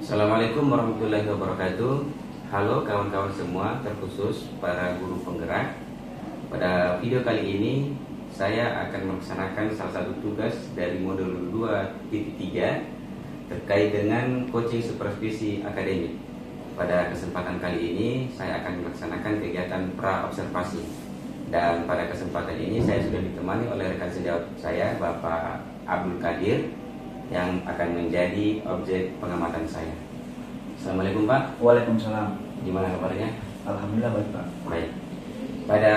Assalamualaikum warahmatullahi wabarakatuh. Halo kawan-kawan semua, terkhusus para guru penggerak. Pada video kali ini saya akan melaksanakan salah satu tugas dari modul 2.3 terkait dengan coaching supervisi akademik. Pada kesempatan kali ini saya akan melaksanakan kegiatan pra-observasi. Dan pada kesempatan ini saya sudah ditemani oleh rekan sejawat saya, Bapak Abdul Qadir, yang akan menjadi objek pengamatan saya. Assalamualaikum Pak. Waalaikumsalam. Gimana kabarnya? Alhamdulillah baik Pak. Baik. Pada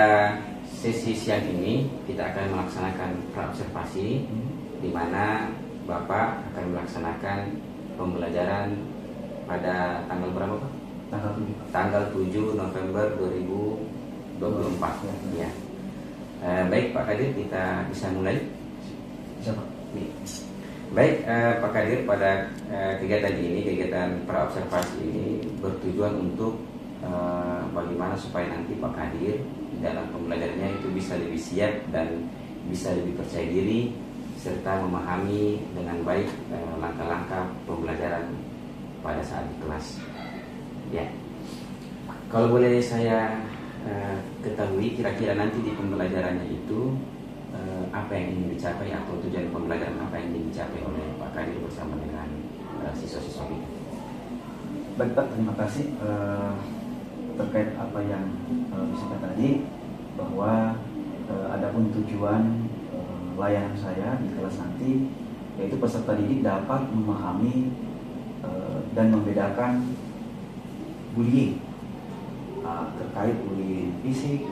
sesi siang ini kita akan melaksanakan pra-observasi, di mana Bapak akan melaksanakan pembelajaran pada tanggal berapa Pak? Tanggal 7 November 2024. Ya. Baik Pak Qadir, kita bisa mulai? Bisa Pak. Baik Pak Qadir, pada kegiatan ini, kegiatan pra-observasi ini bertujuan untuk bagaimana supaya nanti Pak Qadir dalam pembelajarannya itu bisa lebih siap dan bisa lebih percaya diri serta memahami dengan baik langkah-langkah pembelajaran pada saat di kelas. Ya, kalau boleh saya ketahui kira-kira nanti di pembelajarannya itu apa yang ingin dicapai atau tujuan pembelajaran apa yang ingin dicapai oleh Pak Qadir bersama dengan siswa-siswa kita. Baik Pak, terima kasih terkait apa yang disampaikan tadi, bahwa adapun tujuan layanan saya di kelas nanti yaitu peserta didik dapat memahami dan membedakan bullying terkait bullying fisik,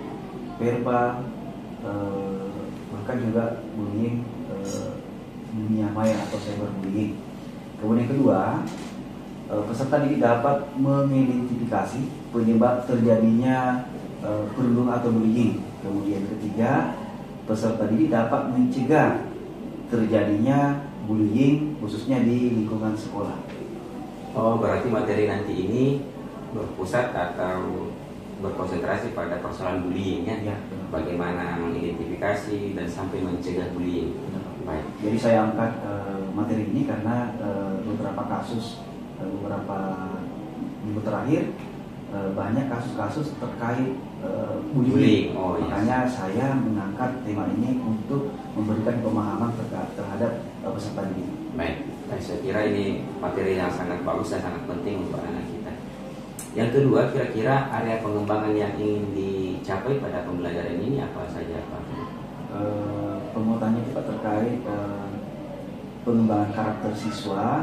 verbal, bahkan juga bullying dunia maya atau cyberbullying. Kemudian kedua, peserta didik dapat mengidentifikasi penyebab terjadinya perundungan atau bullying. Kemudian ketiga, peserta didik dapat mencegah terjadinya bullying khususnya di lingkungan sekolah. Oh, berarti materi nanti ini berpusat atau berkonsentrasi pada persoalan bullying ya, bagaimana mengidentifikasi dan sampai mencegah bullying. Baik. Jadi saya angkat materi ini karena beberapa kasus beberapa minggu terakhir banyak kasus-kasus terkait bullying. Oh, makanya saya mengangkat tema ini untuk memberikan pemahaman terhadap peserta didik. Baik, saya kira ini materi yang sangat bagus dan sangat penting untuk anak kita. Yang kedua, kira-kira area pengembangan yang ingin dicapai pada pembelajaran ini apa saja Pak? Penguatannya kita terkait pengembangan karakter siswa,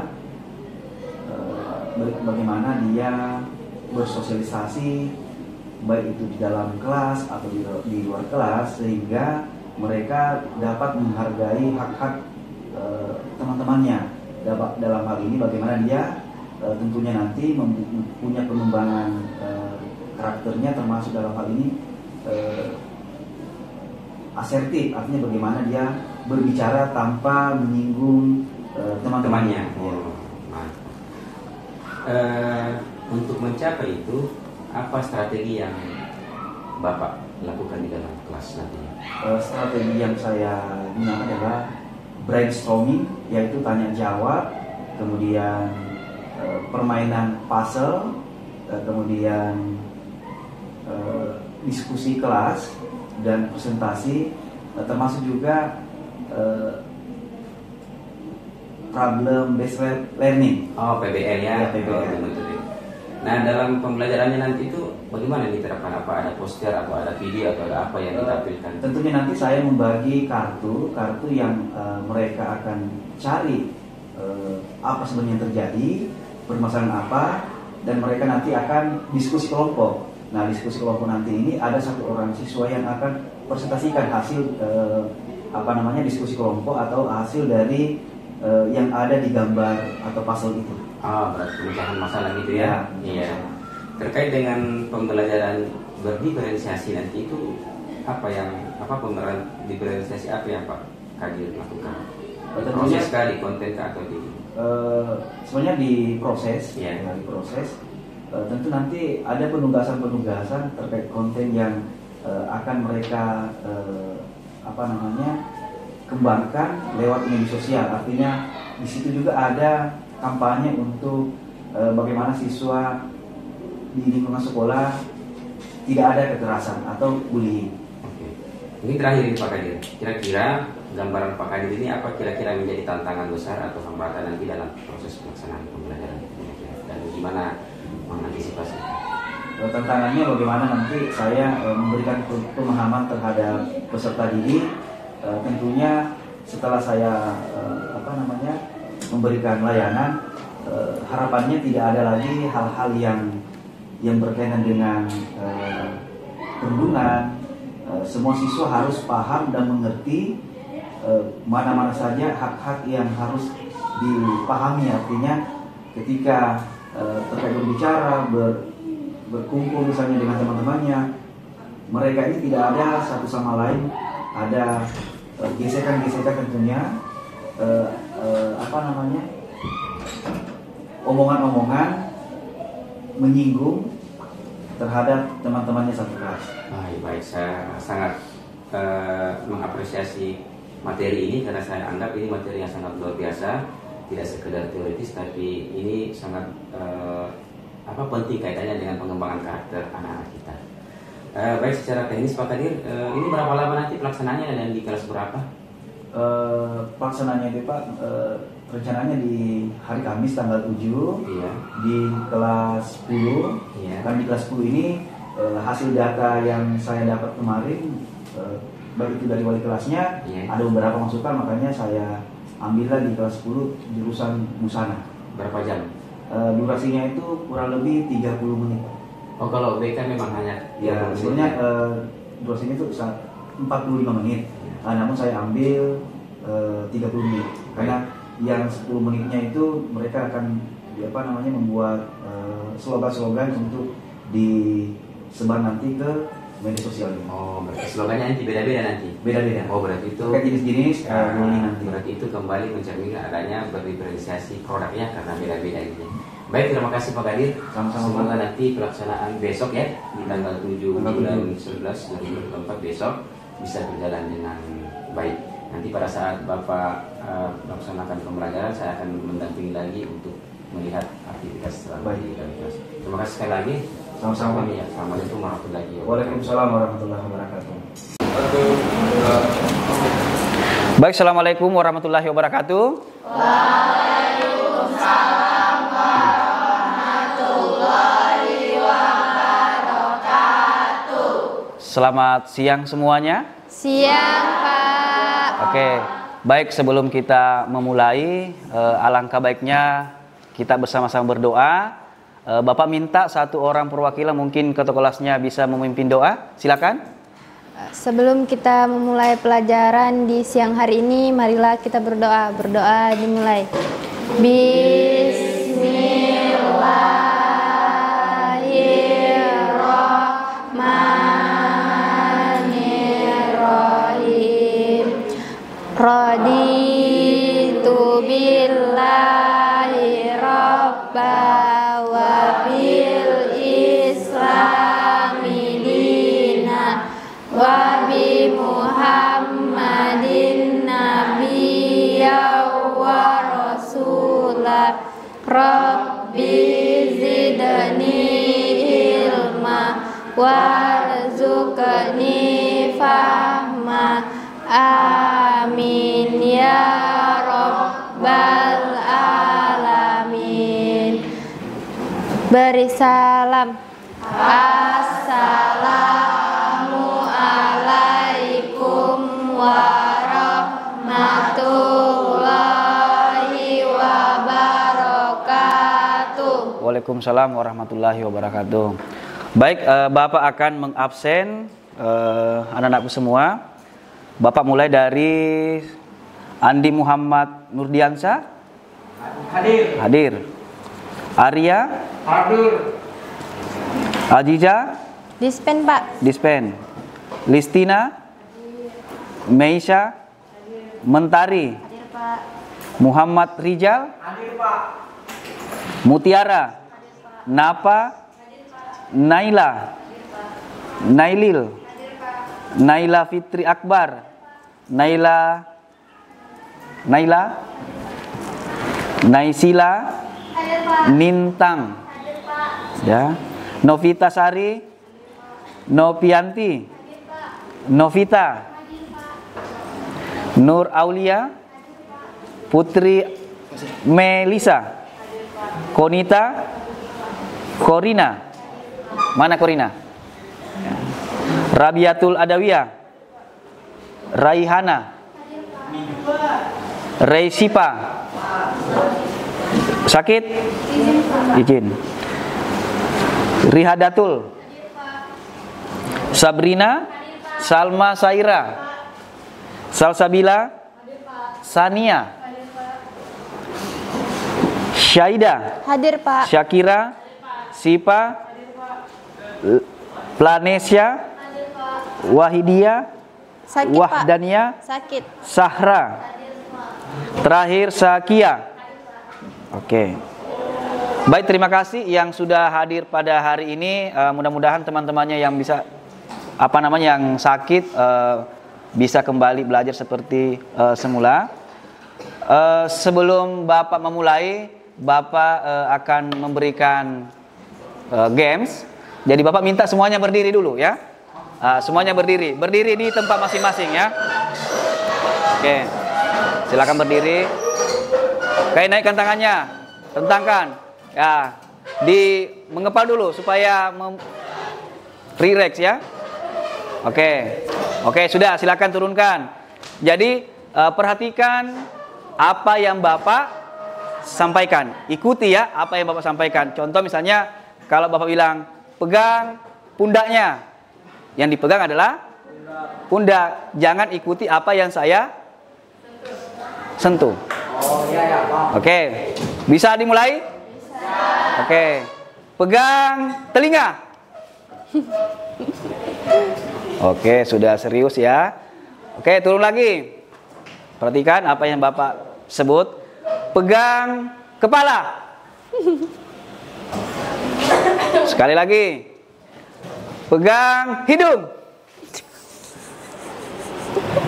bagaimana dia bersosialisasi baik itu di dalam kelas atau di luar kelas, sehingga mereka dapat menghargai hak-hak teman-temannya. Dalam hal ini bagaimana dia tentunya nanti punya pengembangan karakternya, termasuk dalam hal ini asertif, artinya bagaimana dia berbicara tanpa menyinggung teman-temannya. Untuk mencapai itu, apa strategi yang Bapak lakukan di dalam kelas nantinya? Strategi yang saya gunakan adalah brainstorming, yaitu tanya jawab, kemudian permainan puzzle, kemudian diskusi kelas dan presentasi, termasuk juga problem based learning. Oh, PBL ya. PBL. Nah, dalam pembelajarannya nanti itu bagaimana diterapkan? Apa ada poster atau ada video atau ada apa yang ditampilkan? Tentunya nanti saya membagi kartu yang mereka akan cari apa sebenarnya yang terjadi, permasalahan apa, dan mereka nanti akan diskusi kelompok. Nah, diskusi kelompok nanti ini ada satu orang siswa yang akan presentasikan hasil diskusi kelompok atau hasil dari yang ada di gambar atau puzzle itu. Berarti pemecahan masalah gitu ya? Iya. Terkait dengan pembelajaran berdiferensiasi nanti itu apa pembelajaran diferensiasi apa yang Pak Qadir lakukan? Proses di konten atau di? Sebenarnya di proses, di proses. Tentu nanti ada penugasan terkait konten yang akan mereka kembangkan lewat media sosial. Artinya di situ juga ada kampanye untuk bagaimana siswa di lingkungan sekolah tidak ada kekerasan atau bullying. Oke. Ini terakhir ini Pak Kadir. Kira-kira gambaran Pak Kadir ini apa kira-kira menjadi tantangan besar atau hambatan nanti dalam proses pelaksanaan pembelajaran itu kira-kira? Dan gimana mengantisipasi? Tantangannya bagaimana nanti saya memberikan pemahaman terhadap peserta didik. Tentunya setelah saya memberikan layanan, harapannya tidak ada lagi hal-hal yang berkaitan dengan perundungan. Semua siswa harus paham dan mengerti mana-mana saja hak-hak yang harus dipahami. Artinya ketika terkait berbicara, berkumpul misalnya dengan teman-temannya, mereka ini tidak ada satu sama lain ada gesekan-gesekan tentunya, omongan-omongan menyinggung terhadap teman-temannya satu kelas. Baik, saya sangat mengapresiasi materi ini karena saya anggap ini materi yang sangat luar biasa, tidak sekedar teoritis tapi ini sangat penting kaitannya dengan pengembangan karakter anak-anak kita. Baik, secara teknis Pak Kadir, ini berapa lama nanti pelaksanaannya dan di kelas berapa? Pelaksanaannya itu Pak, rencananya di hari Kamis tanggal 7 iya. Di kelas 10 iya. Kan di kelas 10 ini hasil data yang saya dapat kemarin, baik itu dari wali kelasnya, iya. Ada beberapa masukan, makanya saya ambillah di kelas 10 jurusan busana. Berapa jam? Durasinya itu kurang lebih 30 menit. Oh, kalau BK memang hanya ya sebenarnya durasinya itu 45 menit. Namun saya ambil 30 menit karena yang 10 menitnya itu mereka akan membuat slogan-slogan untuk disebar nanti ke media sosialnya. Oh, berarti slogannya nanti beda-beda nanti? Beda-beda. Oh, berarti itu kayak jenis-jenis nanti. Berarti itu kembali mencerminkan adanya berdiferensiasi produknya karena beda-beda ini. Baik, terima kasih Pak Kadir. Sama-sama. Semoga nanti pelaksanaan besok ya di tanggal 7 bulan 11 2024 besok bisa berjalan dengan baik. Nanti pada saat Bapak melaksanakan pembelajaran, saya akan mendampingi lagi untuk melihat aktivitas selama di dalam kelas. Terima kasih sekali lagi. Sama-sama. Ya, Assalamualaikum warahmatullahi wabarakatuh. Waalaikumsalam warahmatullahi wabarakatuh. Baik, assalamualaikum warahmatullahi wabarakatuh. Waalaikumsalam warahmatullahi wabarakatuh. Selamat siang semuanya. Siang, Pak. Oke, baik, sebelum kita memulai, alangkah baiknya kita bersama-sama berdoa. Bapak minta satu orang perwakilan mungkin ketua kelasnya bisa memimpin doa. Silakan. Sebelum kita memulai pelajaran di siang hari ini, marilah kita berdoa. Berdoa dimulai. Bismillahirrahmanirrahim. Raditu billahi rabba wa bil islami dina wa bi Muhammadin nabiyya wa rasulah. Rabbi zidni ilma warzuqni fahma. Amin ya rabbal alamin. Beri salam. Assalamualaikum warahmatullahi wabarakatuh. Waalaikumsalam warahmatullahi wabarakatuh. Baik, Bapak akan mengabsen anak-anakku semua. Bapak mulai dari Andi Muhammad Nurdiansyah. Hadir. Hadir. Arya. Hadir. Aziza. Dispen, Pak. Dispen. Listina. Meisha. Mentari. Hadir, Pak. Muhammad Rijal. Hadir, Pak. Mutiara. Napa. Naila. Nailil. Naila Fitri Akbar. Naila. Naisila. Nintang. Ya. Novita Sari. Novianti. Novita. Nur Aulia. Putri Melisa. Konita. Korina. Mana Korina? Rabiatul Adawiyah. Raihana. Reisipa. Sakit? Izin. Rihadatul. Sabrina. Salma Saira. Salsabila. Sania. Syaida. Hadir, Pak. Syakira. Sipa. Planesia. Wahidia. Sakit, Wahdania. Pak. Sakit. Sahra. Terakhir Sakia. Oke. Baik, terima kasih yang sudah hadir pada hari ini. Mudah-mudahan teman-temannya yang bisa yang sakit bisa kembali belajar seperti semula. Sebelum Bapak memulai, Bapak akan memberikan games. Jadi Bapak minta semuanya berdiri dulu ya. Semuanya berdiri di tempat masing-masing ya. Oke, silakan berdiri. Oke, naikkan tangannya, rentangkan ya, mengepal dulu supaya relax ya. Oke, sudah, silakan turunkan. Jadi perhatikan apa yang Bapak sampaikan, ikuti ya apa yang Bapak sampaikan. Contoh misalnya kalau Bapak bilang pegang pundaknya, yang dipegang adalah pundak. Jangan ikuti apa yang saya sentuh. Oke, bisa dimulai? Oke, pegang telinga. Oke, sudah serius ya. Oke, turun lagi. Perhatikan apa yang Bapak sebut. Pegang kepala. Sekali lagi. Pegang hidung.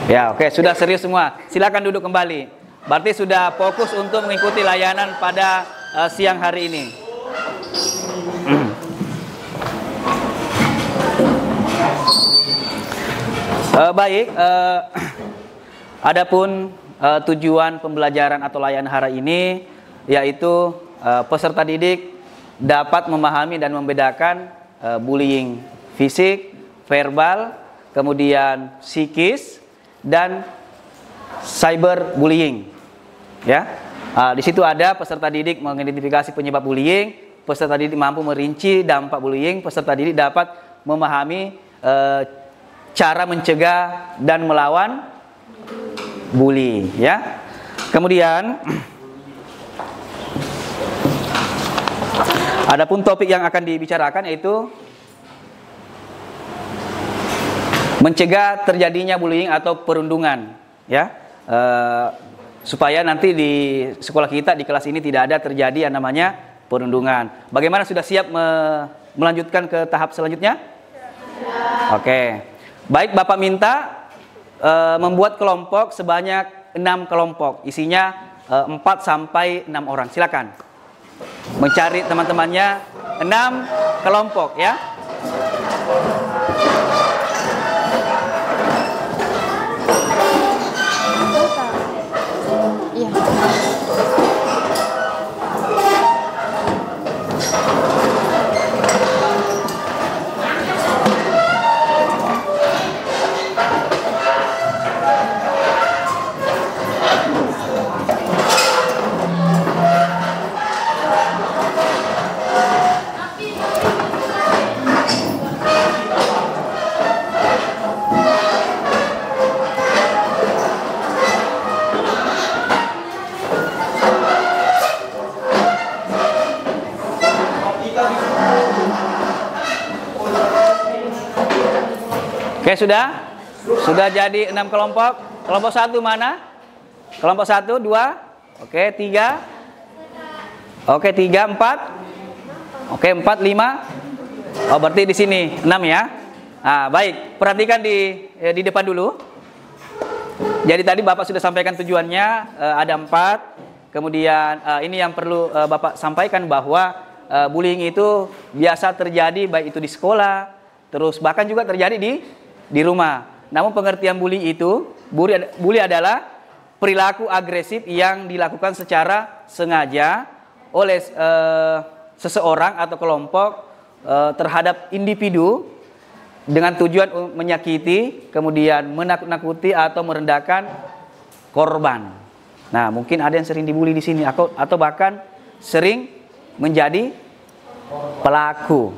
Ya, oke, sudah serius semua. Silakan duduk kembali. Berarti sudah fokus untuk mengikuti layanan pada siang hari ini. Baik, adapun tujuan pembelajaran atau layanan hari ini yaitu peserta didik dapat memahami dan membedakan bullying fisik, verbal, kemudian psikis, dan cyberbullying. Ya, di situ ada peserta didik mengidentifikasi penyebab bullying, peserta didik mampu merinci dampak bullying, peserta didik dapat memahami cara mencegah dan melawan bully. Ya, kemudian adapun topik yang akan dibicarakan yaitu mencegah terjadinya bullying atau perundungan. Ya. Supaya nanti di sekolah kita di kelas ini tidak ada terjadi yang namanya perundungan. Bagaimana, sudah siap melanjutkan ke tahap selanjutnya? Ya. Oke. Baik, Bapak minta membuat kelompok sebanyak 6 kelompok. Isinya 4 sampai 6 orang. Silakan. Mencari teman-temannya 6 kelompok ya. Iya. Oke, sudah jadi 6 kelompok. Kelompok 1 mana? Kelompok 1, 2, oke, 3, oke, 3, 4, oke, 4, 5. Oh, berarti di sini 6 ya. Nah, baik, perhatikan di depan dulu. Jadi tadi Bapak sudah sampaikan tujuannya, ada 4. Kemudian ini yang perlu Bapak sampaikan bahwa bullying itu biasa terjadi baik itu di sekolah, terus bahkan juga terjadi di rumah. Namun pengertian bully itu, bully adalah perilaku agresif yang dilakukan secara sengaja oleh seseorang atau kelompok terhadap individu dengan tujuan menyakiti, kemudian menakut-nakuti atau merendahkan korban. Nah, mungkin ada yang sering dibully di sini atau bahkan sering menjadi pelaku.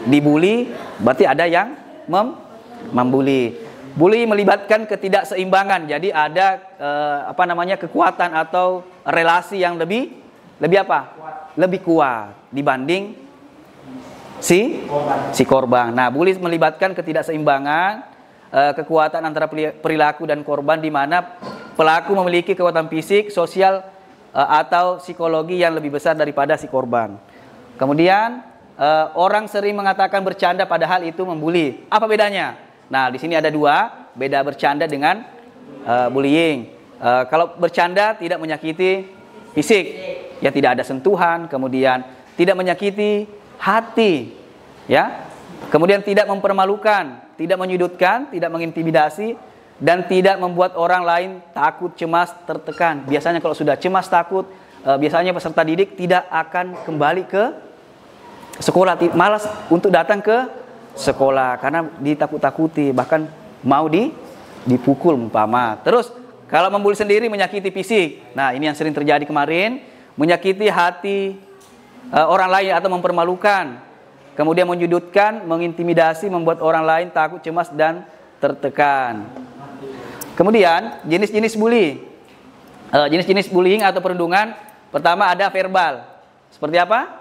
Dibully berarti ada yang membuli. Bully melibatkan ketidakseimbangan. Jadi ada kekuatan atau relasi yang lebih apa? Lebih kuat dibanding si korban. Nah, bully melibatkan ketidakseimbangan kekuatan antara perilaku dan korban, di mana pelaku memiliki kekuatan fisik, sosial atau psikologi yang lebih besar daripada si korban. Kemudian orang sering mengatakan bercanda padahal itu membuli. Apa bedanya? Nah, di sini ada dua, beda bercanda dengan bullying. Kalau bercanda tidak menyakiti fisik, ya tidak ada sentuhan, kemudian tidak menyakiti hati, ya. Kemudian tidak mempermalukan, tidak menyudutkan, tidak mengintimidasi, dan tidak membuat orang lain takut, cemas, tertekan. Biasanya kalau sudah cemas, takut, biasanya peserta didik tidak akan kembali ke sekolah, malas untuk datang ke sekolah karena ditakut-takuti, bahkan mau dipukul umpama. Terus kalau membuli sendiri menyakiti fisik. Nah, ini yang sering terjadi kemarin, menyakiti hati orang lain atau mempermalukan. Kemudian menyudutkan, mengintimidasi, membuat orang lain takut, cemas, dan tertekan. Kemudian jenis-jenis bully. Jenis-jenis bullying atau perundungan, pertama ada verbal. Seperti apa?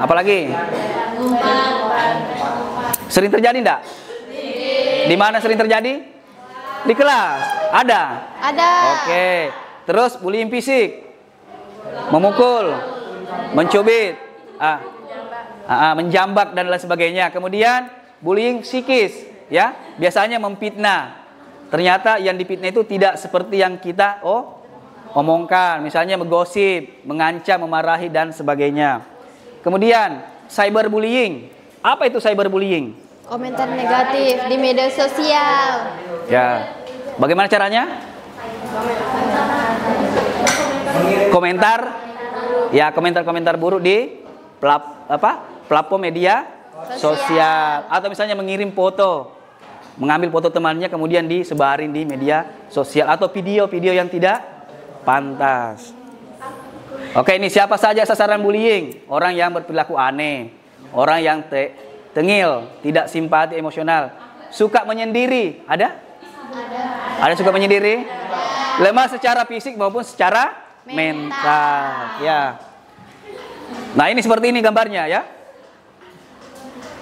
Apalagi? Sering terjadi enggak? Di mana sering terjadi? Di kelas. Ada? Ada. Oke. Terus bullying fisik. Memukul, mencubit, menjambak dan lain sebagainya. Kemudian bullying psikis, ya, biasanya memfitnah. Ternyata yang difitnah itu tidak seperti yang kita omongkan. Misalnya menggosip, mengancam, memarahi dan sebagainya. Kemudian cyberbullying. Apa itu cyberbullying? Komentar negatif di media sosial. Ya. Bagaimana caranya? Komentar buruk di platform media sosial, atau misalnya mengirim foto, mengambil foto temannya kemudian disebarin di media sosial, atau video-video yang tidak pantas. Oke, ini siapa saja sasaran bullying? Orang yang berperilaku aneh, orang yang tengil, tidak simpati emosional, suka menyendiri. Ada suka menyendiri? Lemah secara fisik maupun secara mental, ya. Nah, ini seperti ini gambarnya, ya.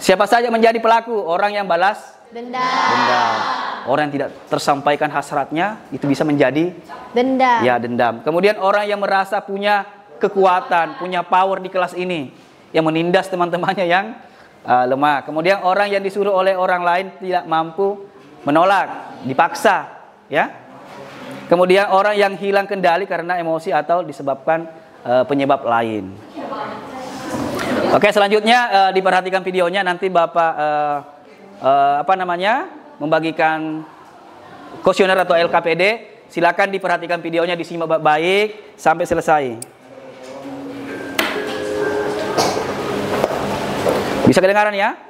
Siapa saja menjadi pelaku? Orang yang balas dendam. Orang yang tidak tersampaikan hasratnya itu bisa menjadi dendam. Ya, dendam. Kemudian orang yang merasa punya kekuatan, punya power di kelas ini, yang menindas teman-temannya yang lemah. Kemudian orang yang disuruh oleh orang lain tidak mampu menolak, dipaksa, ya. Kemudian orang yang hilang kendali karena emosi atau disebabkan penyebab lain. Oke, selanjutnya diperhatikan videonya, nanti Bapak membagikan kuesioner atau LKPD. Silakan diperhatikan videonya, disimak baik sampai selesai. Bisa kedengaran ya?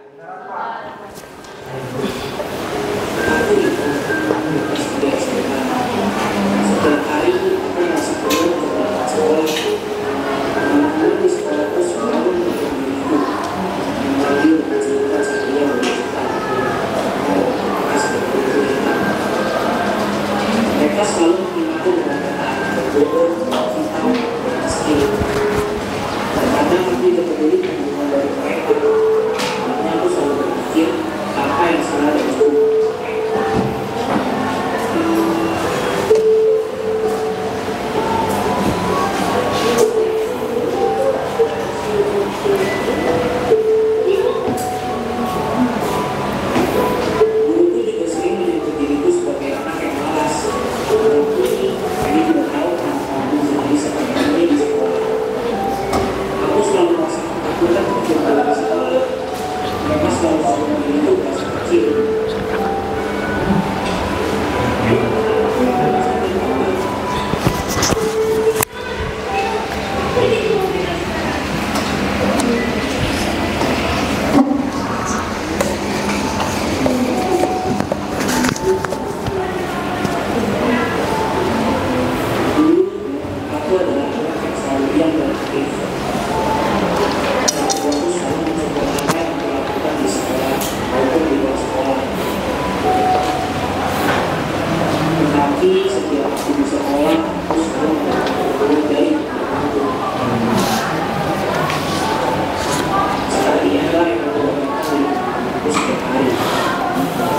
Mereka selalu mengaku dengan tentang skill. Terkadang aku tidak peduli hubungan dari mereka. Makanya aku selalu berpikir apa yang salah dari aku. Guruku juga sering menyebut diriku sebagai anak yang malas. Walaupun dia tidak tahu kenapa kecil. Aku adalah anak yang selalu diam dan aktif. Aku selalu mencoba hal yang dilakukan di sekolah maupun di luar sekolah. Tetapi setiap aku di sekolah, aku selalu mendapatkan guru dari temanku. Saat ialah yang aku dapatkan dari temanku setiap hari.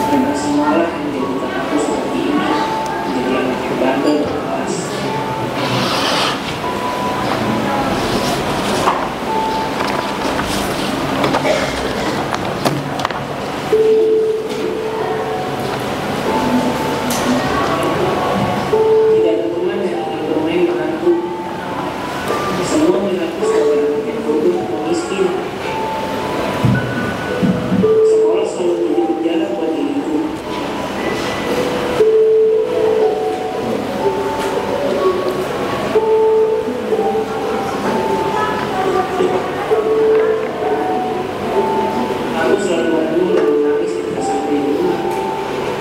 Dan semualah yang menjadikan aku seperti ini, menjadi anak yang bandel dan keras. Tidak ada teman yang ingin bermain denganku. Semua mengaku sebagai anak yang bodoh dan miskin. Sekolah selalu menjadi penjara buat diriku. Aku selalu mengurung dan menangis ketika sampai di rumah.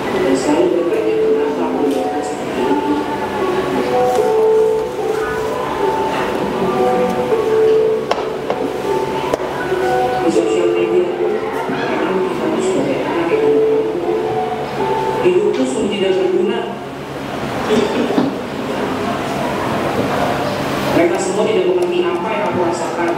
Dan selalu bertanya kenapa aku dilakukan seperti ini. Di sosial media, mereka menghitungku sebagai anak yang bodoh. Hidupku sungguh tidak berguna. Mereka semua tidak mengerti apa yang aku rasakan.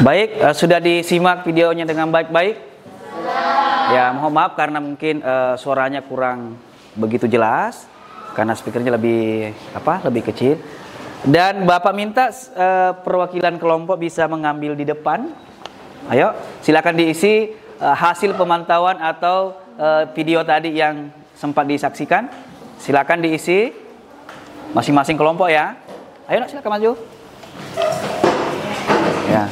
Baik, sudah disimak videonya dengan baik-baik? Ya, mohon maaf karena mungkin suaranya kurang begitu jelas karena speakernya lebih kecil. Dan Bapak minta perwakilan kelompok bisa mengambil di depan. Ayo, silakan diisi hasil pemantauan atau video tadi yang sempat disaksikan. Silakan diisi masing-masing kelompok ya. Ayo, silakan maju. Ya.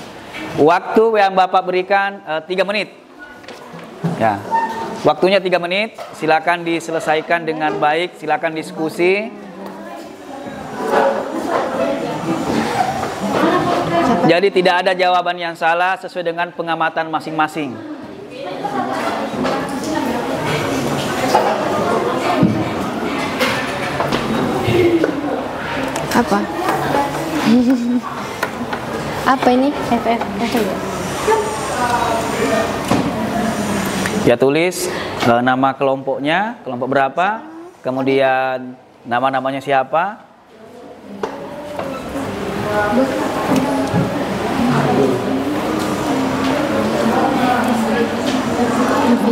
Waktu yang Bapak berikan 3 menit. Ya. Waktunya 3 menit. Silakan diselesaikan dengan baik. Silakan diskusi. Jadi tidak ada jawaban yang salah sesuai dengan pengamatan masing-masing. Apa? Apa ini? Ya, tulis nama kelompoknya, kelompok berapa, kemudian nama-namanya siapa.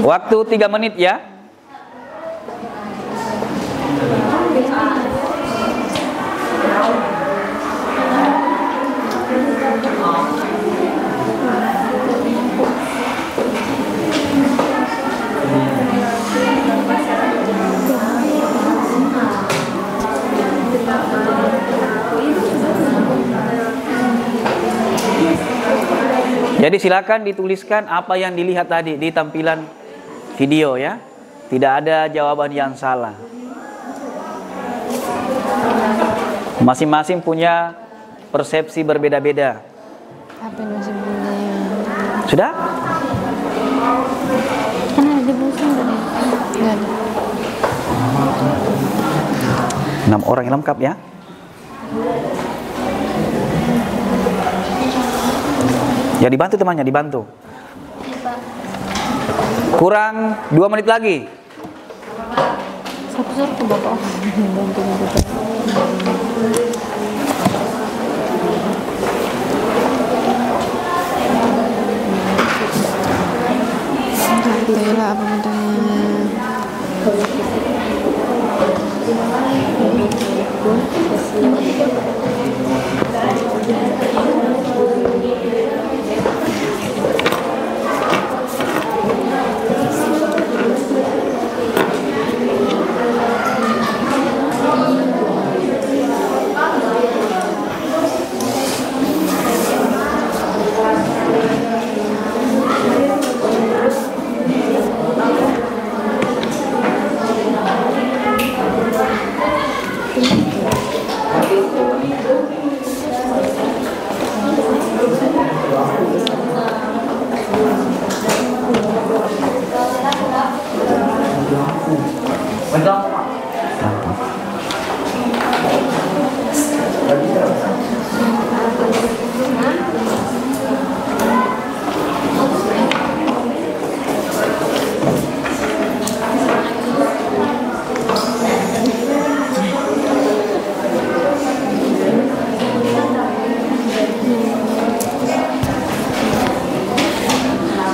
Waktu 3 menit ya. Jadi silakan dituliskan apa yang dilihat tadi di tampilan video ya. Tidak ada jawaban yang salah. Masing-masing punya persepsi berbeda-beda. Apa yang masih punya? Sudah? Kan ada di buku tadi. Enggak ada. 6 orang yang lengkap ya. Ya, dibantu temannya, dibantu. Kurang 2 menit lagi. Satu-satu ke bapak. Bantu. Itulah apa bentuknya.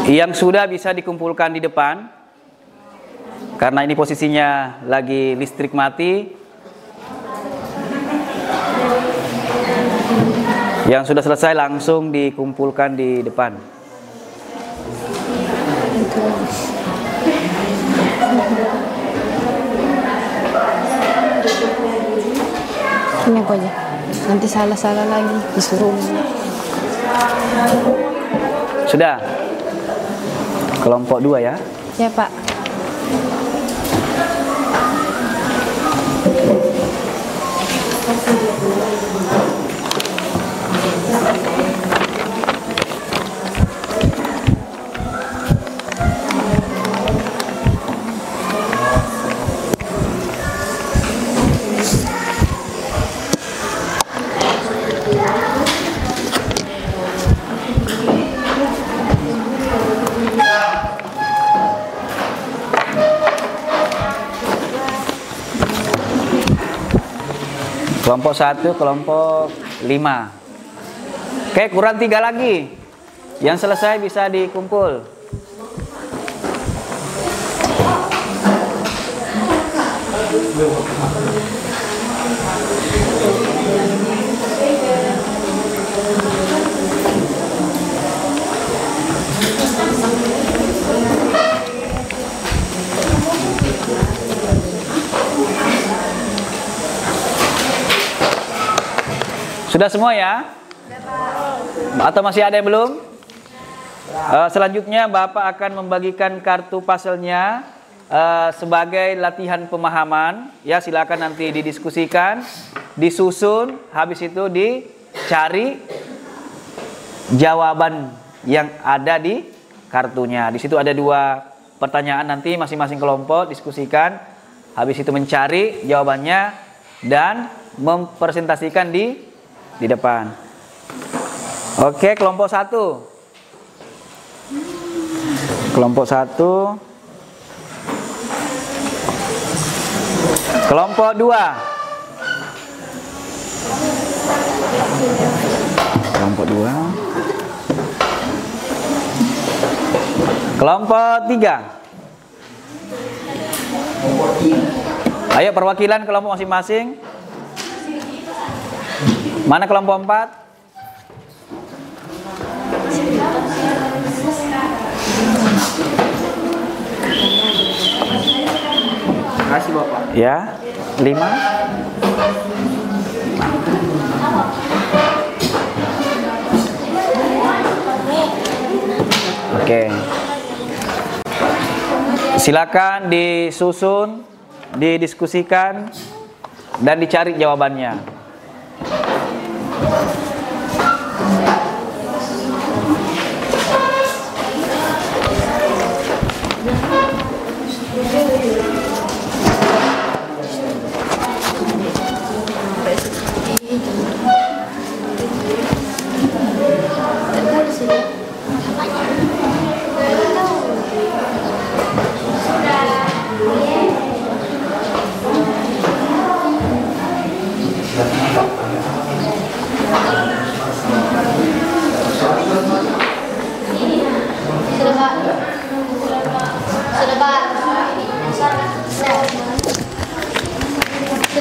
Yang sudah bisa dikumpulkan di depan, karena ini posisinya lagi listrik mati. Yang sudah selesai langsung dikumpulkan di depan. Ini aku aja. Nanti salah-salah lagi disuruh. Sudah. Kelompok 2 ya. Ya, Pak. Kelompok 1, kelompok 5. Oke, kurang 3 lagi. Yang selesai bisa dikumpul. Sudah semua ya? Atau masih ada yang belum? Selanjutnya Bapak akan membagikan kartu puzzle-nya sebagai latihan pemahaman. Ya, silakan nanti didiskusikan, disusun, habis itu dicari jawaban yang ada di kartunya. Di situ ada 2 pertanyaan, nanti masing-masing kelompok diskusikan, habis itu mencari jawabannya dan mempresentasikan di depan. Oke, kelompok 1. Kelompok 1. Kelompok 2. Kelompok 2. Kelompok 3. Ayo perwakilan kelompok masing-masing. Mana kelompok 4? Terima kasih Bapak. Ya, 5. Oke. Silakan disusun, didiskusikan, dan dicari jawabannya.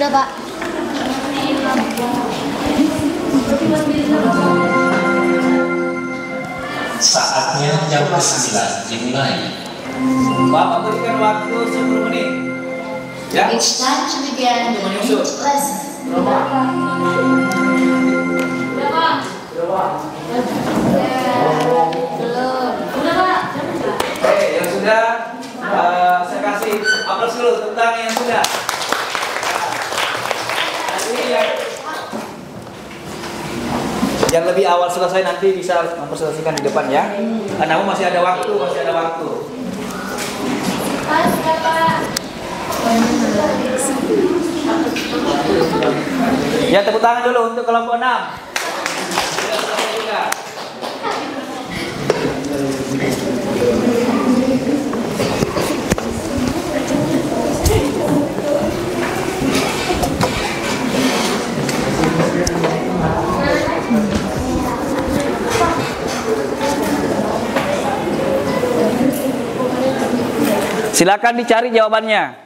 Sudah, Pak. Saatnya jam 9 dimulai. Bapak berikan waktu 10 menit. Ya. It's time to begin the Menyusul. lesson. Oke, yang sudah saya kasih aplaus dulu tentang yang sudah. Nanti yang lebih awal selesai nanti bisa memperselesaikan di depan ya. Namun masih ada waktu, Ya, tepuk tangan dulu untuk kelompok 6. Silakan dicari jawabannya.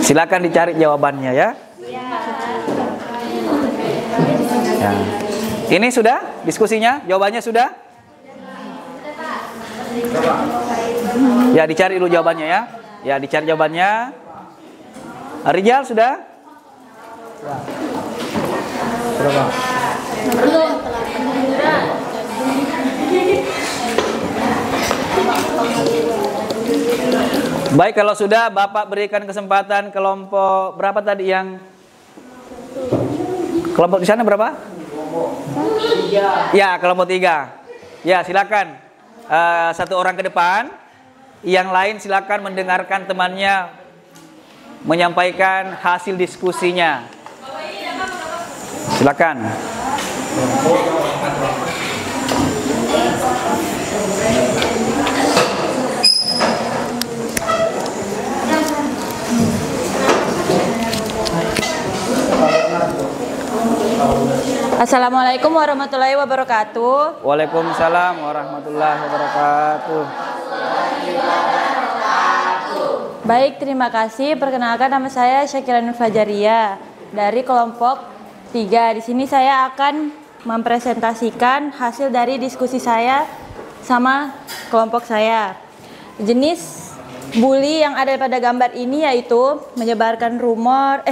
Silakan dicari jawabannya ya. Ya. Ini sudah diskusinya? Jawabannya sudah? Ya, dicari dulu jawabannya ya. Ya, dicari jawabannya. Rijal sudah? Belum. Baik, kalau sudah Bapak berikan kesempatan kelompok berapa tadi yang kelompok di sana berapa? Ya, kelompok 3. Ya, silakan. Satu orang ke depan. Yang lain silakan mendengarkan temannya menyampaikan hasil diskusinya. Silakan. Assalamualaikum warahmatullahi wabarakatuh. Waalaikumsalam warahmatullahi wabarakatuh. Baik, terima kasih. Perkenalkan, nama saya Syakira Nur Fajaria dari kelompok 3. Di sini saya akan mempresentasikan hasil dari diskusi saya sama kelompok saya. Jenis bully yang ada pada gambar ini yaitu menyebarkan rumor,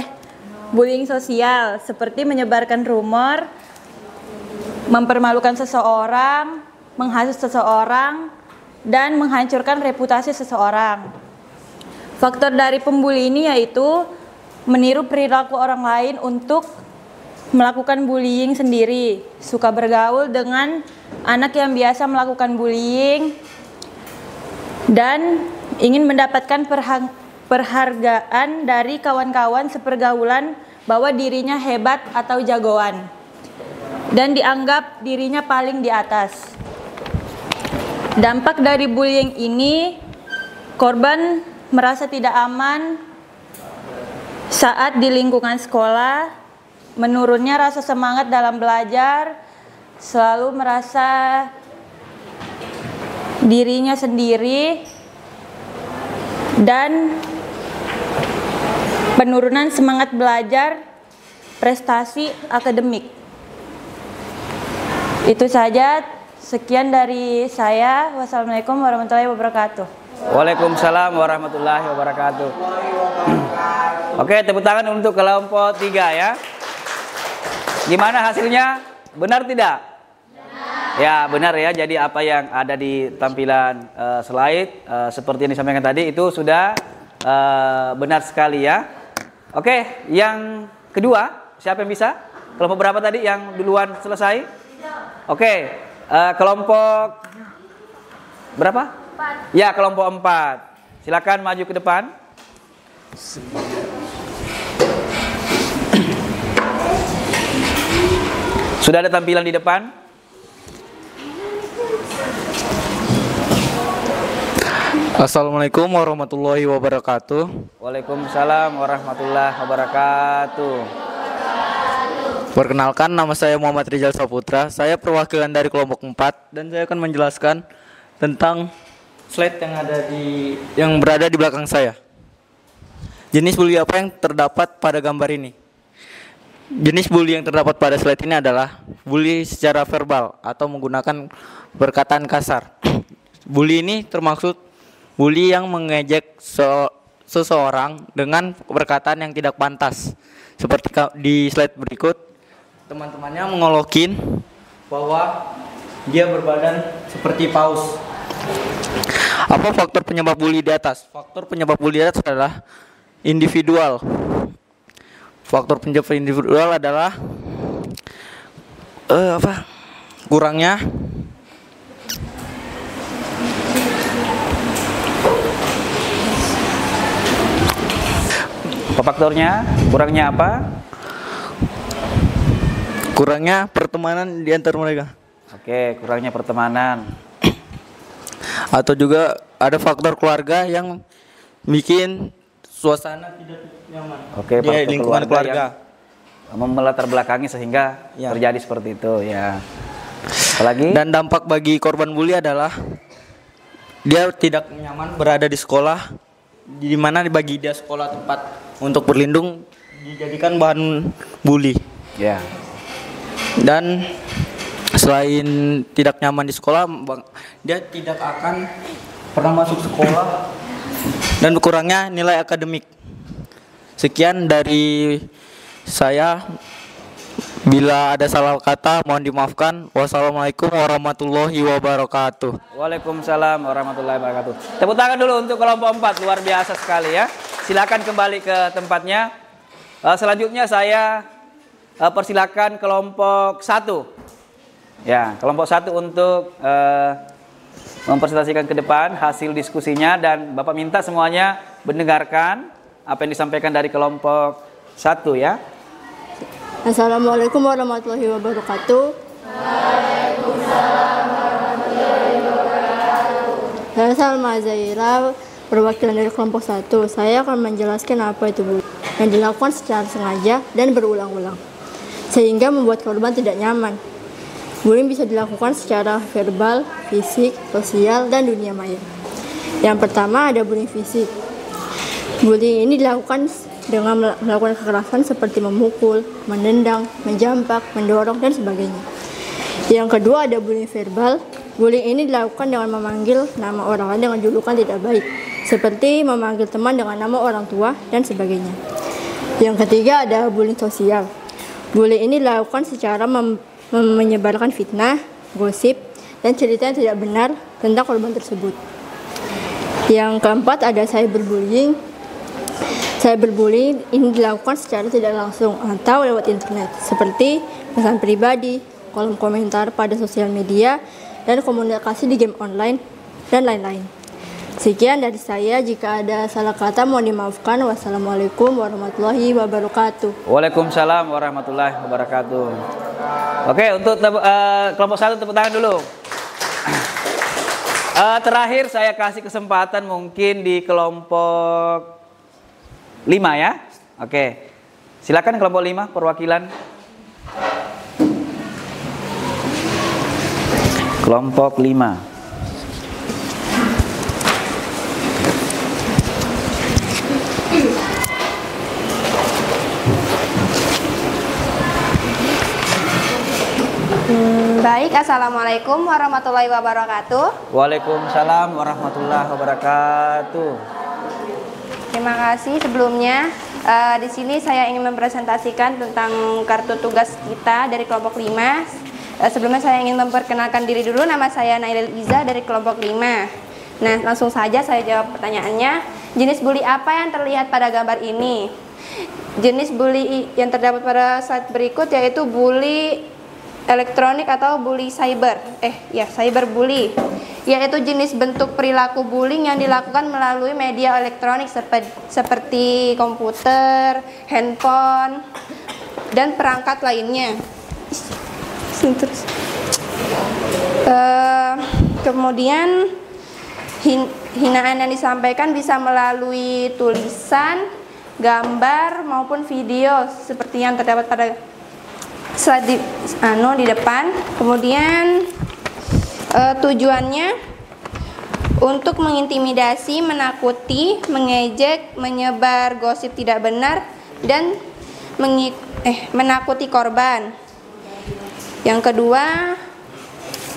bullying sosial seperti menyebarkan rumor, mempermalukan seseorang, menghasut seseorang, dan menghancurkan reputasi seseorang. Faktor dari pembuli ini yaitu meniru perilaku orang lain untuk melakukan bullying sendiri, suka bergaul dengan anak yang biasa melakukan bullying, dan ingin mendapatkan perhargaan dari kawan-kawan sepergaulan bahwa dirinya hebat atau jagoan dan dianggap dirinya paling di atas. Dampak dari bullying ini, korban merasa tidak aman saat di lingkungan sekolah, menurunnya rasa semangat dalam belajar, selalu merasa dirinya sendiri, dan penurunan semangat belajar, prestasi akademik. Itu saja, sekian dari saya. Wassalamualaikum warahmatullahi wabarakatuh. Waalaikumsalam warahmatullahi wabarakatuh. Oke, tepuk tangan untuk kelompok 3 ya. Gimana hasilnya? Benar tidak? Benar. Ya, benar ya. Jadi apa yang ada di tampilan slide seperti yang disampaikan tadi itu sudah benar sekali ya. Oke, yang kedua, siapa yang bisa? Kelompok berapa tadi yang duluan selesai? Oke, kelompok berapa? 4. Ya, kelompok 4. Silakan maju ke depan. Sudah ada tampilan di depan? Assalamualaikum warahmatullahi wabarakatuh. Waalaikumsalam warahmatullahi wabarakatuh. Perkenalkan, nama saya Muhammad Rijal Saputra. Saya perwakilan dari kelompok 4 dan saya akan menjelaskan tentang slide yang berada di belakang saya. Jenis bully apa yang terdapat pada gambar ini? Jenis bully yang terdapat pada slide ini adalah bully secara verbal atau menggunakan perkataan kasar. Bully ini termaksud bully yang mengejek seseorang dengan perkataan yang tidak pantas. Seperti di slide berikut, teman-temannya mengolokin bahwa dia berbadan seperti paus. Apa faktor penyebab bully di atas? Faktor penyebab bully di atas adalah individual. Faktor penyebab individual adalah kurangnya faktornya, kurangnya apa? Kurangnya pertemanan di antara mereka. Oke, kurangnya pertemanan. Atau juga ada faktor keluarga yang bikin suasana tidak nyaman. Oke, di lingkungan keluarga melatar belakangi sehingga terjadi seperti itu ya. Apalagi? Dan dampak bagi korban bully adalah dia tidak nyaman berada di sekolah, di mana bagi dia sekolah tempat untuk berlindung dijadikan bahan bully. Ya. Dan selain tidak nyaman di sekolah, dia tidak akan pernah masuk sekolah dan kurangnya nilai akademik. Sekian dari saya. Bila ada salah kata mohon dimaafkan. Wassalamualaikum warahmatullahi wabarakatuh. Waalaikumsalam warahmatullahi wabarakatuh. Tepuk tangan dulu untuk kelompok 4, luar biasa sekali ya. Silakan kembali ke tempatnya. Selanjutnya saya persilakan kelompok 1. Ya, kelompok 1 untuk mempresentasikan ke depan hasil diskusinya, dan Bapak minta semuanya mendengarkan apa yang disampaikan dari kelompok 1 ya. Assalamualaikum warahmatullahi wabarakatuh. Waalaikumsalam warahmatullahi wabarakatuh. Saya Salma Zaira, perwakilan dari kelompok 1. Saya akan menjelaskan apa itu bullying yang dilakukan secara sengaja dan berulang-ulang sehingga membuat korban tidak nyaman. Bullying bisa dilakukan secara verbal, fisik, sosial, dan dunia maya. Yang pertama ada bullying fisik. Bullying ini dilakukan dengan melakukan kekerasan seperti memukul, menendang, menjambak, mendorong, dan sebagainya. Yang kedua ada bullying verbal. Bullying ini dilakukan dengan memanggil nama orang lain dengan julukan tidak baik, seperti memanggil teman dengan nama orang tua, dan sebagainya. Yang ketiga ada bullying sosial. Bullying ini dilakukan secara menyebarkan fitnah, gosip, dan cerita yang tidak benar tentang korban tersebut. Yang keempat ada cyberbullying. Cyberbullying ini dilakukan secara tidak langsung atau lewat internet, seperti pesan pribadi, kolom komentar pada sosial media, dan komunikasi di game online, dan lain-lain. Sekian dari saya, jika ada salah kata mohon dimaafkan. Wassalamualaikum warahmatullahi wabarakatuh. Waalaikumsalam warahmatullahi wabarakatuh. Oke, untuk kelompok 1 tepuk tangan dulu. Terakhir saya kasih kesempatan mungkin di kelompok 5 ya. Oke. Silakan kelompok 5 perwakilan. Kelompok 5. Baik, assalamualaikum warahmatullahi wabarakatuh. Waalaikumsalam warahmatullahi wabarakatuh. Terima kasih sebelumnya. Di sini saya ingin mempresentasikan tentang kartu tugas kita dari kelompok 5. Sebelumnya saya ingin memperkenalkan diri dulu. Nama saya Nailil Iza dari kelompok 5. Nah, langsung saja saya jawab pertanyaannya. Jenis bully apa yang terlihat pada gambar ini? Jenis bully yang terdapat pada slide berikut yaitu bully elektronik atau bully cyber. Cyberbully, yaitu jenis bentuk perilaku bullying yang dilakukan melalui media elektronik seperti komputer, handphone, dan perangkat lainnya. Kemudian hinaan yang disampaikan bisa melalui tulisan, gambar maupun video seperti yang terdapat pada slide di depan. Kemudian tujuannya untuk mengintimidasi, menakuti, mengejek, menyebar gosip tidak benar, dan menakuti korban. Yang kedua,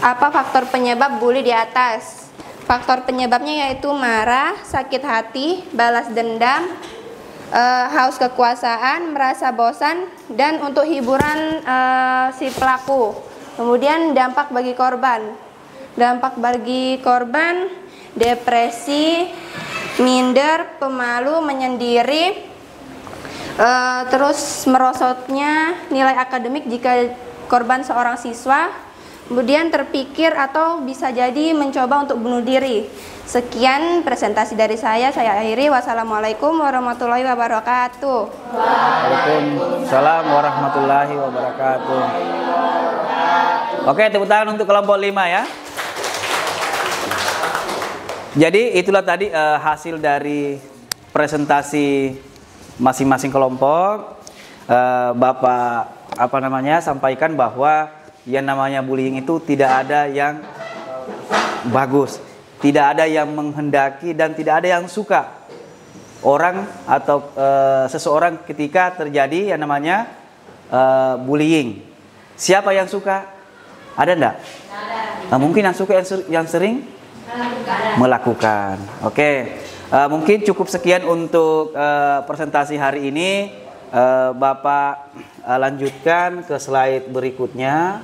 apa faktor penyebab bully di atas? Faktor penyebabnya yaitu marah, sakit hati, balas dendam, haus kekuasaan, merasa bosan, dan untuk hiburan si pelaku. Kemudian dampak bagi korban. Dampak bagi korban, depresi, minder, pemalu, menyendiri, terus merosotnya nilai akademik jika korban seorang siswa, kemudian terpikir atau bisa jadi mencoba untuk bunuh diri. Sekian presentasi dari saya akhiri. Wassalamualaikum warahmatullahi wabarakatuh. Waalaikumsalam warahmatullahi wabarakatuh. Oke, tepuk tangan untuk kelompok 5 ya. Jadi itulah tadi hasil dari presentasi masing-masing kelompok. Bapak sampaikan bahwa yang namanya bullying itu tidak ada yang bagus, tidak ada yang menghendaki, dan tidak ada yang suka orang atau seseorang ketika terjadi yang namanya bullying. Siapa yang suka? Ada enggak? Mungkin yang suka yang sering melakukan. Oke, mungkin cukup sekian untuk presentasi hari ini. Bapak lanjutkan ke slide berikutnya.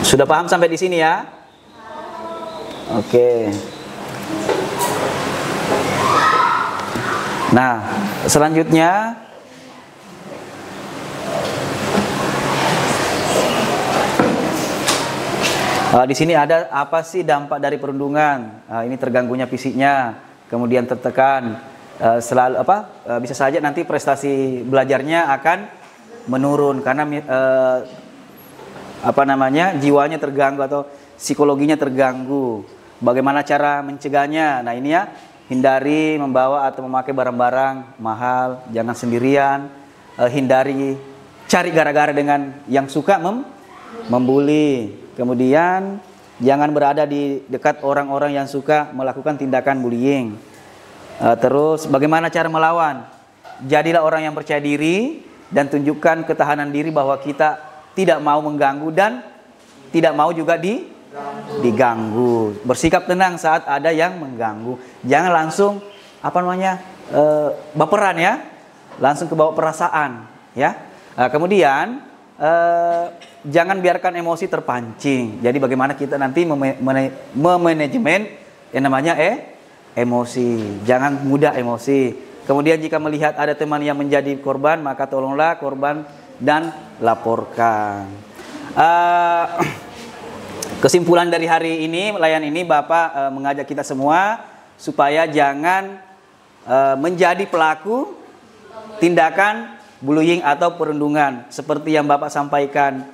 Sudah paham sampai di sini ya? Oke. Nah, selanjutnya di sini ada apa sih dampak dari perundungan? Ini terganggunya fisiknya, kemudian tertekan, bisa saja nanti prestasi belajarnya akan menurun karena jiwanya terganggu atau psikologinya terganggu. Bagaimana cara mencegahnya? Nah ini ya, hindari membawa atau memakai barang-barang mahal, jangan sendirian, hindari cari gara-gara dengan yang suka membuli. Kemudian jangan berada di dekat orang-orang yang suka melakukan tindakan bullying. Terus bagaimana cara melawan? Jadilah orang yang percaya diri dan tunjukkan ketahanan diri bahwa kita tidak mau mengganggu dan tidak mau juga diganggu. Bersikap tenang saat ada yang mengganggu. Jangan langsung baperan ya, langsung kebawa perasaan ya. Kemudian jangan biarkan emosi terpancing. Jadi bagaimana kita nanti memanajemen yang namanya emosi. Jangan mudah emosi. Kemudian jika melihat ada teman yang menjadi korban, maka tolonglah korban dan laporkan. Kesimpulan dari hari ini, layan ini Bapak mengajak kita semua supaya jangan menjadi pelaku tindakan bullying atau perundungan. Seperti yang Bapak sampaikan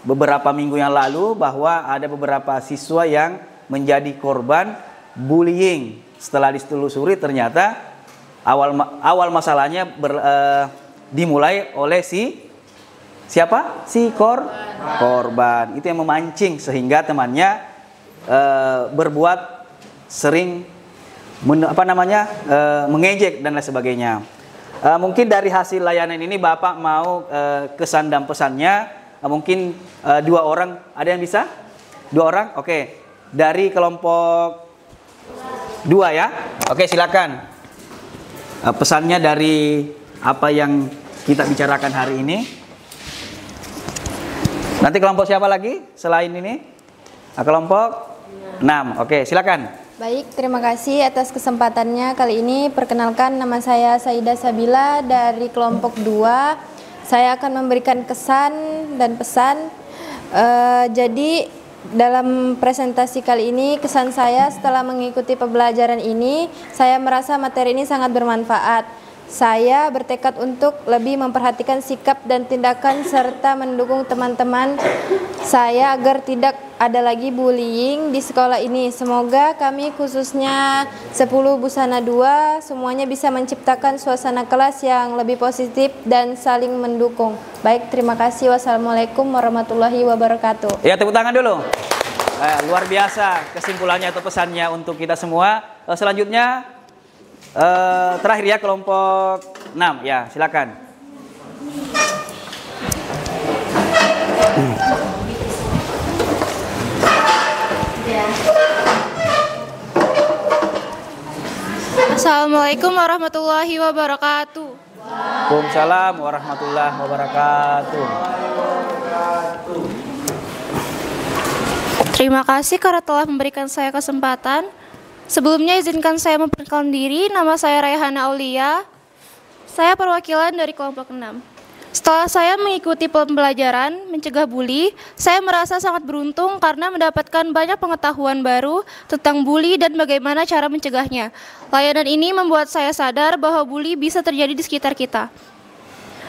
beberapa minggu yang lalu bahwa ada beberapa siswa yang menjadi korban bullying. Setelah ditelusuri ternyata awal masalahnya dimulai oleh siapa? Si korban. Itu yang memancing sehingga temannya berbuat sering mengejek dan lain sebagainya. Mungkin dari hasil layanan ini Bapak mau kesan dan pesannya. Mungkin 2 orang, ada yang bisa? 2 orang? Oke. Dari kelompok 2 ya. Oke, silakan. Pesannya dari apa yang kita bicarakan hari ini. Nanti kelompok siapa lagi selain ini? Kelompok 6. Oke, silakan. Baik, terima kasih atas kesempatannya kali ini. Perkenalkan, nama saya Saida Sabila dari kelompok 2. Saya akan memberikan kesan dan pesan. Jadi dalam presentasi kali ini, kesan saya setelah mengikuti pembelajaran ini, saya merasa materi ini sangat bermanfaat. saya bertekad untuk lebih memperhatikan sikap dan tindakan serta mendukung teman-teman saya agar tidak ada lagi bullying di sekolah ini. Semoga kami khususnya 10 Busana 2 semuanya bisa menciptakan suasana kelas yang lebih positif dan saling mendukung. Baik, terima kasih. Wassalamualaikum warahmatullahi wabarakatuh. Ya, tepuk tangan dulu. Luar biasa kesimpulannya atau pesannya untuk kita semua. Selanjutnya terakhir ya, kelompok 6 ya, silakan. Assalamualaikum warahmatullahi wabarakatuh. Waalaikumsalam warahmatullahi wabarakatuh. Terima kasih karena telah memberikan saya kesempatan. Sebelumnya izinkan saya memperkenalkan diri, nama saya Raihana Aulia. Saya perwakilan dari kelompok 6. Setelah saya mengikuti pembelajaran mencegah bully, saya merasa sangat beruntung karena mendapatkan banyak pengetahuan baru tentang bully dan bagaimana cara mencegahnya. Layanan ini membuat saya sadar bahwa bully bisa terjadi di sekitar kita,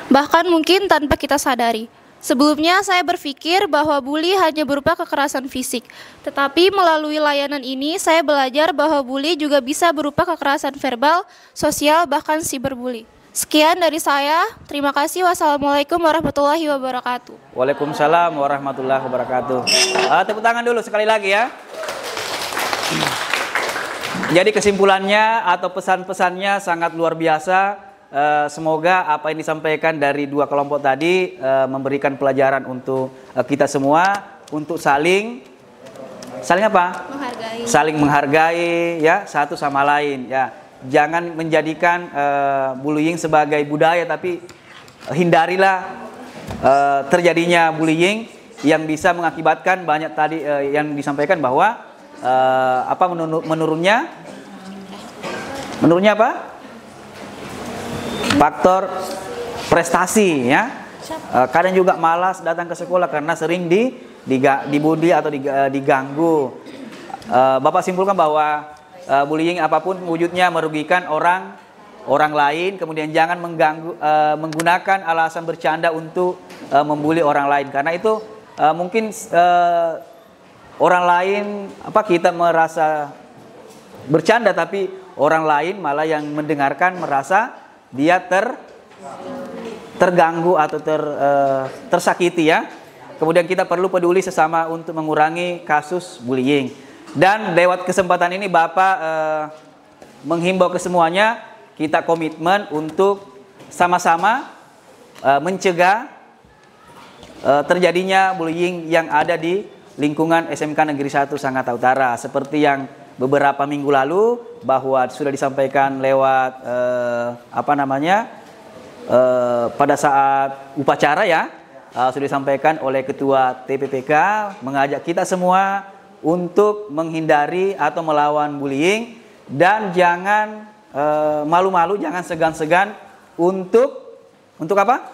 bahkan mungkin tanpa kita sadari. Sebelumnya saya berpikir bahwa bully hanya berupa kekerasan fisik, tetapi melalui layanan ini saya belajar bahwa bully juga bisa berupa kekerasan verbal, sosial, bahkan cyberbully. Sekian dari saya, terima kasih. Wassalamualaikum warahmatullahi wabarakatuh. Waalaikumsalam warahmatullahi wabarakatuh. Tepuk tangan dulu sekali lagi ya. Jadi kesimpulannya atau pesan-pesannya sangat luar biasa. Semoga apa yang disampaikan dari dua kelompok tadi memberikan pelajaran untuk kita semua untuk saling apa? Menghargai. Saling menghargai ya, satu sama lain ya. Jangan menjadikan bullying sebagai budaya, tapi hindarilah terjadinya bullying yang bisa mengakibatkan banyak tadi yang disampaikan bahwa menurunnya apa? Faktor prestasi ya. Kadang juga malas datang ke sekolah karena sering dibully atau diganggu. Bapak simpulkan bahwa bullying apapun wujudnya merugikan orang lain, kemudian jangan menggunakan alasan bercanda untuk membuli orang lain, karena itu mungkin orang lain kita merasa bercanda tapi orang lain malah yang mendengarkan merasa dia terganggu atau tersakiti ya. Kemudian kita perlu peduli sesama untuk mengurangi kasus bullying. Dan lewat kesempatan ini Bapak menghimbau ke semuanya, kita komitmen untuk sama-sama mencegah terjadinya bullying yang ada di lingkungan SMK Negeri 1 Sangatta Utara. Seperti yang beberapa minggu lalu bahwa sudah disampaikan lewat pada saat upacara ya, sudah disampaikan oleh Ketua TPPK mengajak kita semua untuk menghindari atau melawan bullying dan jangan malu-malu, jangan segan-segan untuk apa?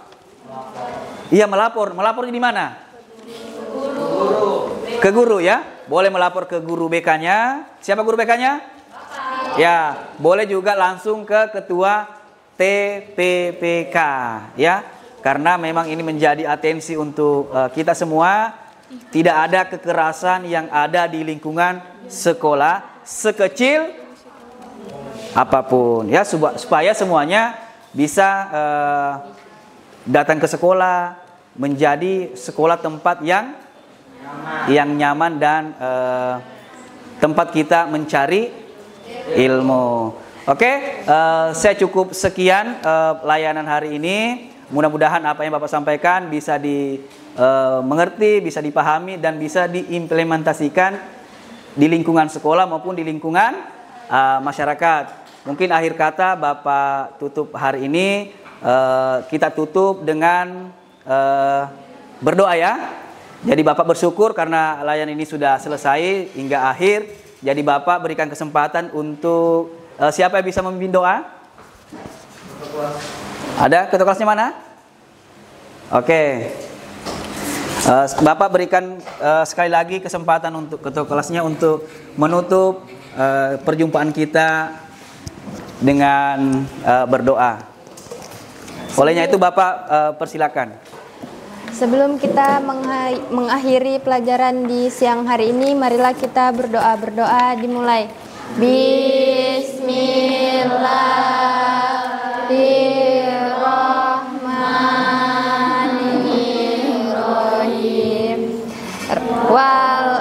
Iya, melapor. Melapornya di mana? Ke guru ya. Boleh melapor ke guru BK-nya. Siapa guru BK-nya? Ya, boleh juga langsung ke Ketua TPPK ya. Karena memang ini menjadi atensi untuk kita semua. Tidak ada kekerasan yang ada di lingkungan sekolah sekecil apapun ya, supaya semuanya bisa datang ke sekolah, menjadi sekolah tempat yang nyaman dan tempat kita mencari ilmu. Oke, saya cukup sekian layanan hari ini. Mudah-mudahan apa yang Bapak sampaikan bisa dimengerti, bisa dipahami dan bisa diimplementasikan di lingkungan sekolah maupun di lingkungan masyarakat. Mungkin akhir kata Bapak tutup hari ini, kita tutup dengan berdoa ya. Jadi Bapak bersyukur karena layanan ini sudah selesai hingga akhir. Jadi Bapak berikan kesempatan untuk siapa yang bisa memimpin doa? Ada ketua kelasnya mana? Oke. Bapak berikan sekali lagi kesempatan untuk ketua kelasnya untuk menutup perjumpaan kita dengan berdoa. Olehnya itu Bapak persilakan. Sebelum kita mengakhiri pelajaran di siang hari ini, marilah kita berdoa. Berdoa dimulai. Bismillahirrahmanirrahim. Wal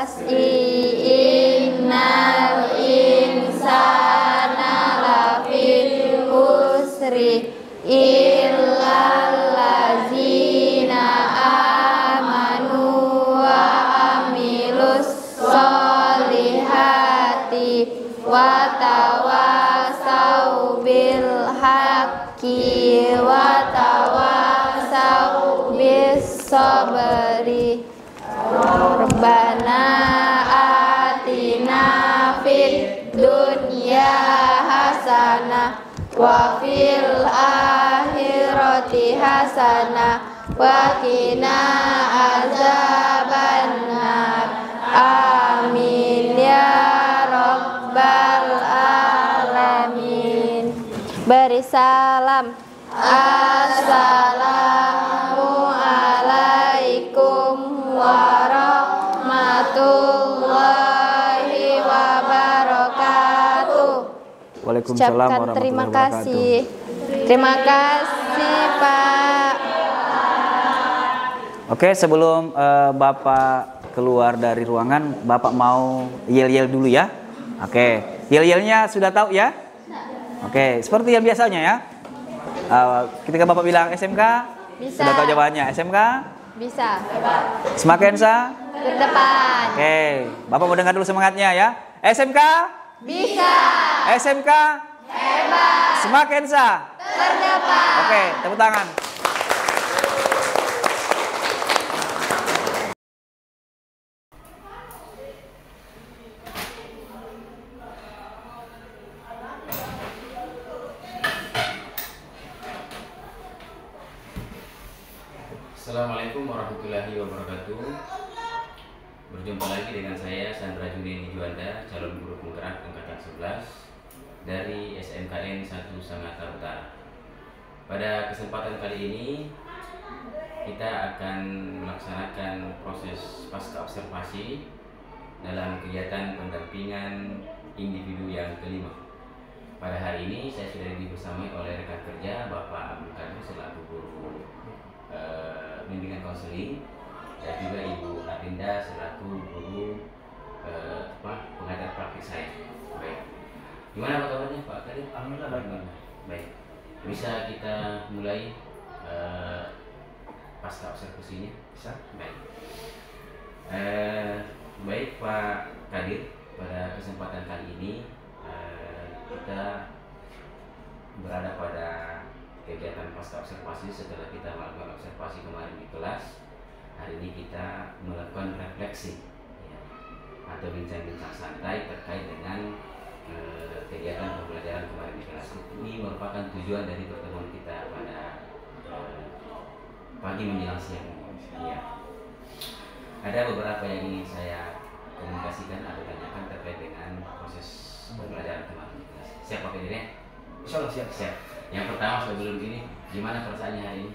asri innal insana lafil khusri illal ladzina amanu wa amilus solihati wa tawasau bil haqqi wa tawasau bis sabri. Rabbana atina fid dunya hasanah wa fil akhirati hasanah wa qina azabannar. Amin ya rabbal alamin. Beri salam. Assalamualaikum warahmatullahi wabarakatuh. Waalaikumsalam warahmatullahi Terima wabarakatuh. kasih. Terima kasih Pak. Oke, sebelum Bapak keluar dari ruangan, Bapak mau yel-yel dulu ya. Oke, yel-yelnya sudah tahu ya? Oke, seperti yang biasanya ya. Ketika Bapak bilang SMK, Bisa. sudah tahu jawabannya. SMK, Bisa. Semakensa. Ke depan. Oke, Bapak mau dengar dulu semangatnya ya. SMK, Bisa. SMK, Hebat. Semakensa. Terdepan. Oke, tepuk tangan. Assalamualaikum warahmatullahi wabarakatuh. Berjumpa lagi dengan saya Sandra Juneni Juanda, calon guru penggerak angkatan 11 dari SMKN 1 Sangatta Utara. Pada kesempatan kali ini kita akan melaksanakan proses pasca observasi dalam kegiatan pendampingan individu yang kelima. Pada hari ini saya sudah dibersamai oleh rekan kerja Bapak Abdul Kadir selaku guru bimbingan konseling, dan juga Ibu Arinda selaku guru pengajar praktik saya. Baik, gimana Pak kabarnya Pak Kadir? Alhamdulillah baik. Baik, bisa kita mulai pasca observasinya? Bisa. Baik. Baik Pak Kadir, pada kesempatan kali ini kita berada pada kegiatan pasca observasi. Setelah kita melakukan observasi kemarin di kelas, hari ini kita melakukan refleksi ya, atau bincang-bincang santai terkait dengan kegiatan pembelajaran kemarin di kelas. Ini merupakan tujuan dari pertemuan kita pada pagi menjelang siang ini. Ya. Ada beberapa yang ingin saya komunikasikan atau tanyakan terkait dengan proses pembelajaran kemarin di kelas. Siap Pak Kadir ya? Insya Allah siap. Siap. Yang pertama sebelum ini, gimana perasaannya hari ini?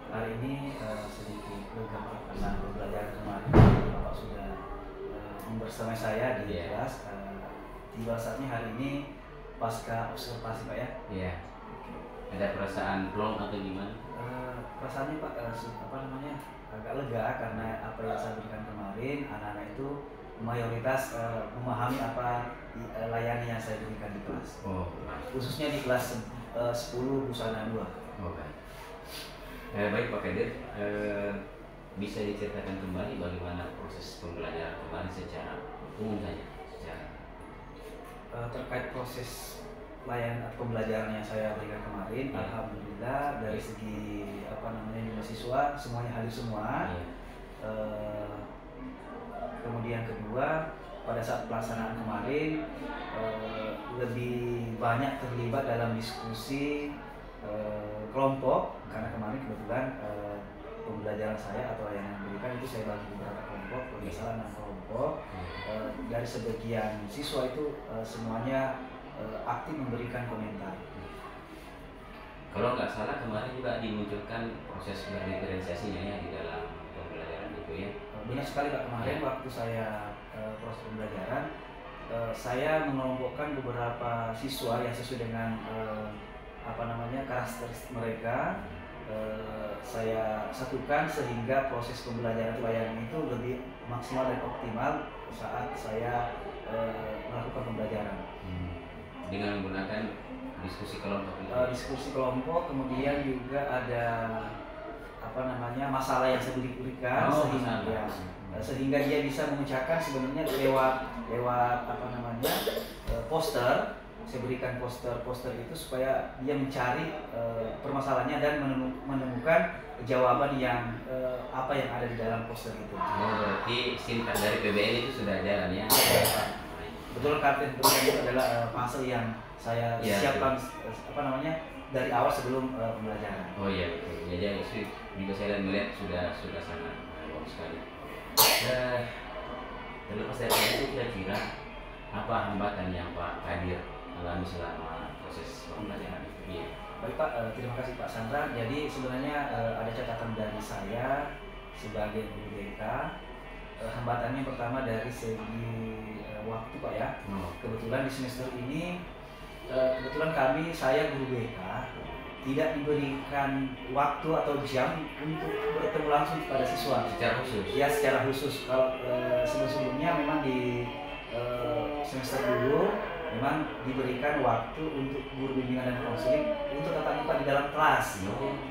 Hari ini sedikit lega Pak, karena pembelajaran kemarin Bapak sudah membersamai saya di kelas. Tiba saatnya hari ini pasca observasi Pak ya. Iya. Ada perasaan plong atau gimana? Perasaannya Pak agak lega karena apa yang saya berikan kemarin, anak-anak itu mayoritas memahami apa layani yang saya berikan di kelas. Oh, khususnya di kelas 10 Busana 2. Oh, baik. Baik Pak Kadir, bisa diceritakan kembali bagaimana proses pembelajaran kemarin secara umum saja? Terkait proses layanan atau pembelajaran yang saya berikan kemarin, ya. Alhamdulillah dari segi mahasiswa semuanya hadir semua. Ya. Kemudian kedua, pada saat pelaksanaan kemarin lebih banyak terlibat dalam diskusi kelompok, karena kemarin kebetulan pembelajaran saya atau yang diberikan itu saya bagi beberapa kelompok, bermasalah 6 kelompok. Dari sebagian siswa itu semuanya aktif memberikan komentar. Kalau nggak salah kemarin juga dimunculkan proses berdiferensiasinya ya di dalam pembelajaran itu ya. Benar sekali Pak, kemarin waktu saya proses pembelajaran, saya mengelompokkan beberapa siswa yang sesuai dengan karakteristik mereka. Saya satukan sehingga proses pembelajaran layanan itu lebih maksimal dan optimal saat saya melakukan pembelajaran. Dengan menggunakan diskusi kelompok. Diskusi kelompok, kemudian juga ada masalah yang saya berikan sehingga dia bisa memecahkan sebenarnya lewat poster. Saya berikan poster itu supaya dia mencari permasalahannya dan menemukan jawaban yang apa yang ada di dalam poster itu. Berarti sintaks dari PBL itu sudah jalan ya? Betul, kartu itu adalah fase yang saya siapkan dari awal sebelum pembelajaran. Oh iya betul. Ya jadi juga saya melihat sudah sangat bagus sekali. Terlepas dari itu kira-kira apa hambatan yang Pak Kadir alami selama proses pembelajaran itu? Iya. Baik Pak, terima kasih Pak Sandra. Jadi sebenarnya ada catatan dari saya sebagai guru BK. Hambatannya pertama dari segi waktu Pak ya. Kebetulan di semester ini saya guru BK tidak diberikan waktu atau jam untuk bertemu langsung pada siswa secara khusus. Ya, secara khusus. Kalau sebelumnya memang di semester dulu memang diberikan waktu untuk guru bimbingan dan konseling untuk tatap muka di dalam kelas.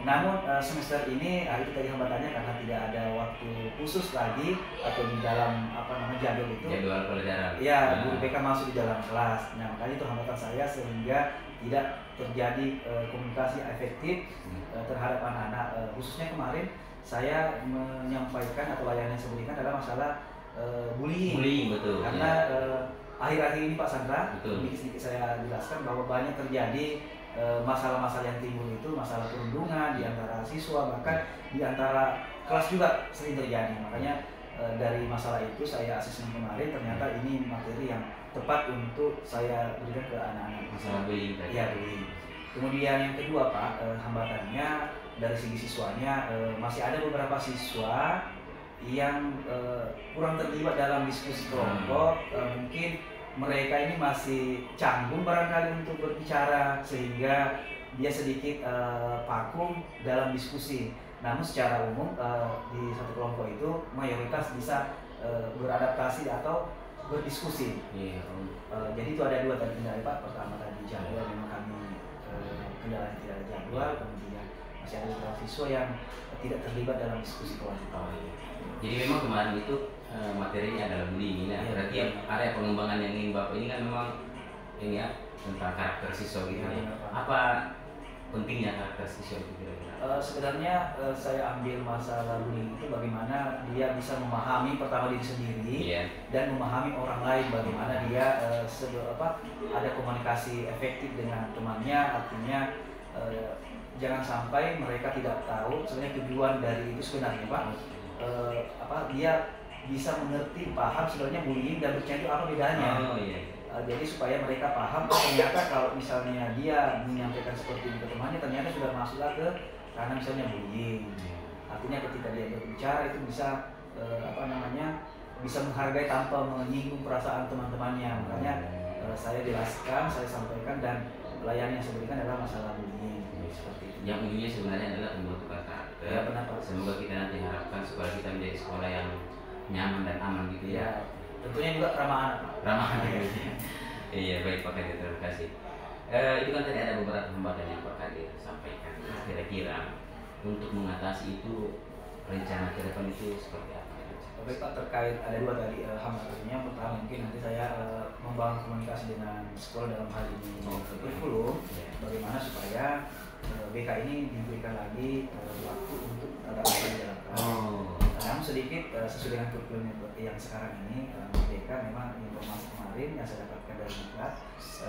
Namun semester ini itu tadi hambatannya karena tidak ada waktu khusus lagi atau di dalam jadwal itu. Jadwal pelajaran. Ya, guru BK masuk di dalam kelas. Nah, makanya itu hambatan saya sehingga tidak terjadi komunikasi efektif terhadap anak-anak. Khususnya kemarin saya menyampaikan atau layanan yang saya berikan adalah masalah bullying. Bullying betul. Karena akhir-akhir ini Pak Sandra, sedikit saya jelaskan bahwa banyak terjadi masalah-masalah yang timbul itu masalah perundungan di antara siswa, bahkan di antara kelas juga sering terjadi. Makanya dari masalah itu saya asesmen kemarin, ternyata ini materi yang tepat untuk saya berikan ke anak-anak. Masalah bullying tadi. Ya, bullying. Kemudian yang kedua Pak, hambatannya dari segi siswanya masih ada beberapa siswa yang kurang terlibat dalam diskusi kelompok. Mungkin mereka ini masih canggung barangkali untuk berbicara sehingga dia sedikit vakum dalam diskusi. Namun secara umum di satu kelompok itu mayoritas bisa beradaptasi atau berdiskusi. Jadi itu ada dua tadi kendala Pak. Pertama tadi jadwal, memang kami kendala tidak ada jadwal. Kemudian masih ada beberapa siswa yang tidak terlibat dalam diskusi kelompok. Jadi memang kemarin itu materinya adalah bullying ya. Berarti area pengembangan yang ingin Bapak ini kan memang ini ya tentang karakter siswa gitu ya. Apa pentingnya karakter siswa itu kira-kira? Sebenarnya saya ambil masalah bullying itu bagaimana dia bisa memahami pertama diri sendiri dan memahami orang lain, bagaimana dia ada komunikasi efektif dengan temannya. Artinya jangan sampai mereka tidak tahu sebenarnya tujuan dari itu sebenarnya Pak. Dia bisa mengerti, paham sebenarnya bullying dan bercanda apa bedanya. Jadi supaya mereka paham ternyata kalau misalnya dia menyampaikan seperti ini ke temannya, ternyata sudah masuklah ke karena misalnya bullying. Artinya ketika dia berbicara itu bisa bisa menghargai tanpa menyinggung perasaan teman-temannya. Makanya saya jelaskan, saya sampaikan, dan layanan yang saya berikan adalah masalah bullying seperti itu. Yang ujungnya sebenarnya adalah pembentukan karakter. Ya, benar Pak. Semoga kita nanti harapkan supaya kita menjadi sekolah yang nyaman dan aman gitu ya. Tentunya juga ramah anak Pak. Ramah anak. Iya, baik Pak Kadir, terima kasih. Itu kan tadi ada beberapa hambatan yang Pak Kadir sampaikan. Kira-kira untuk mengatasi itu rencana ke depan itu seperti apa? Baik Pak, terkait ada dua tadi hambatannya. Pertama mungkin nanti saya membangun komunikasi dengan sekolah dalam hal ini kurikulum, bagaimana supaya BK ini diberikan lagi waktu untuk adaptasi dalam kelas. Namun sedikit sesuai dengan kurikulum yang sekarang ini, BK memang informasi kemarin yang saya dapatkan dari Diklat,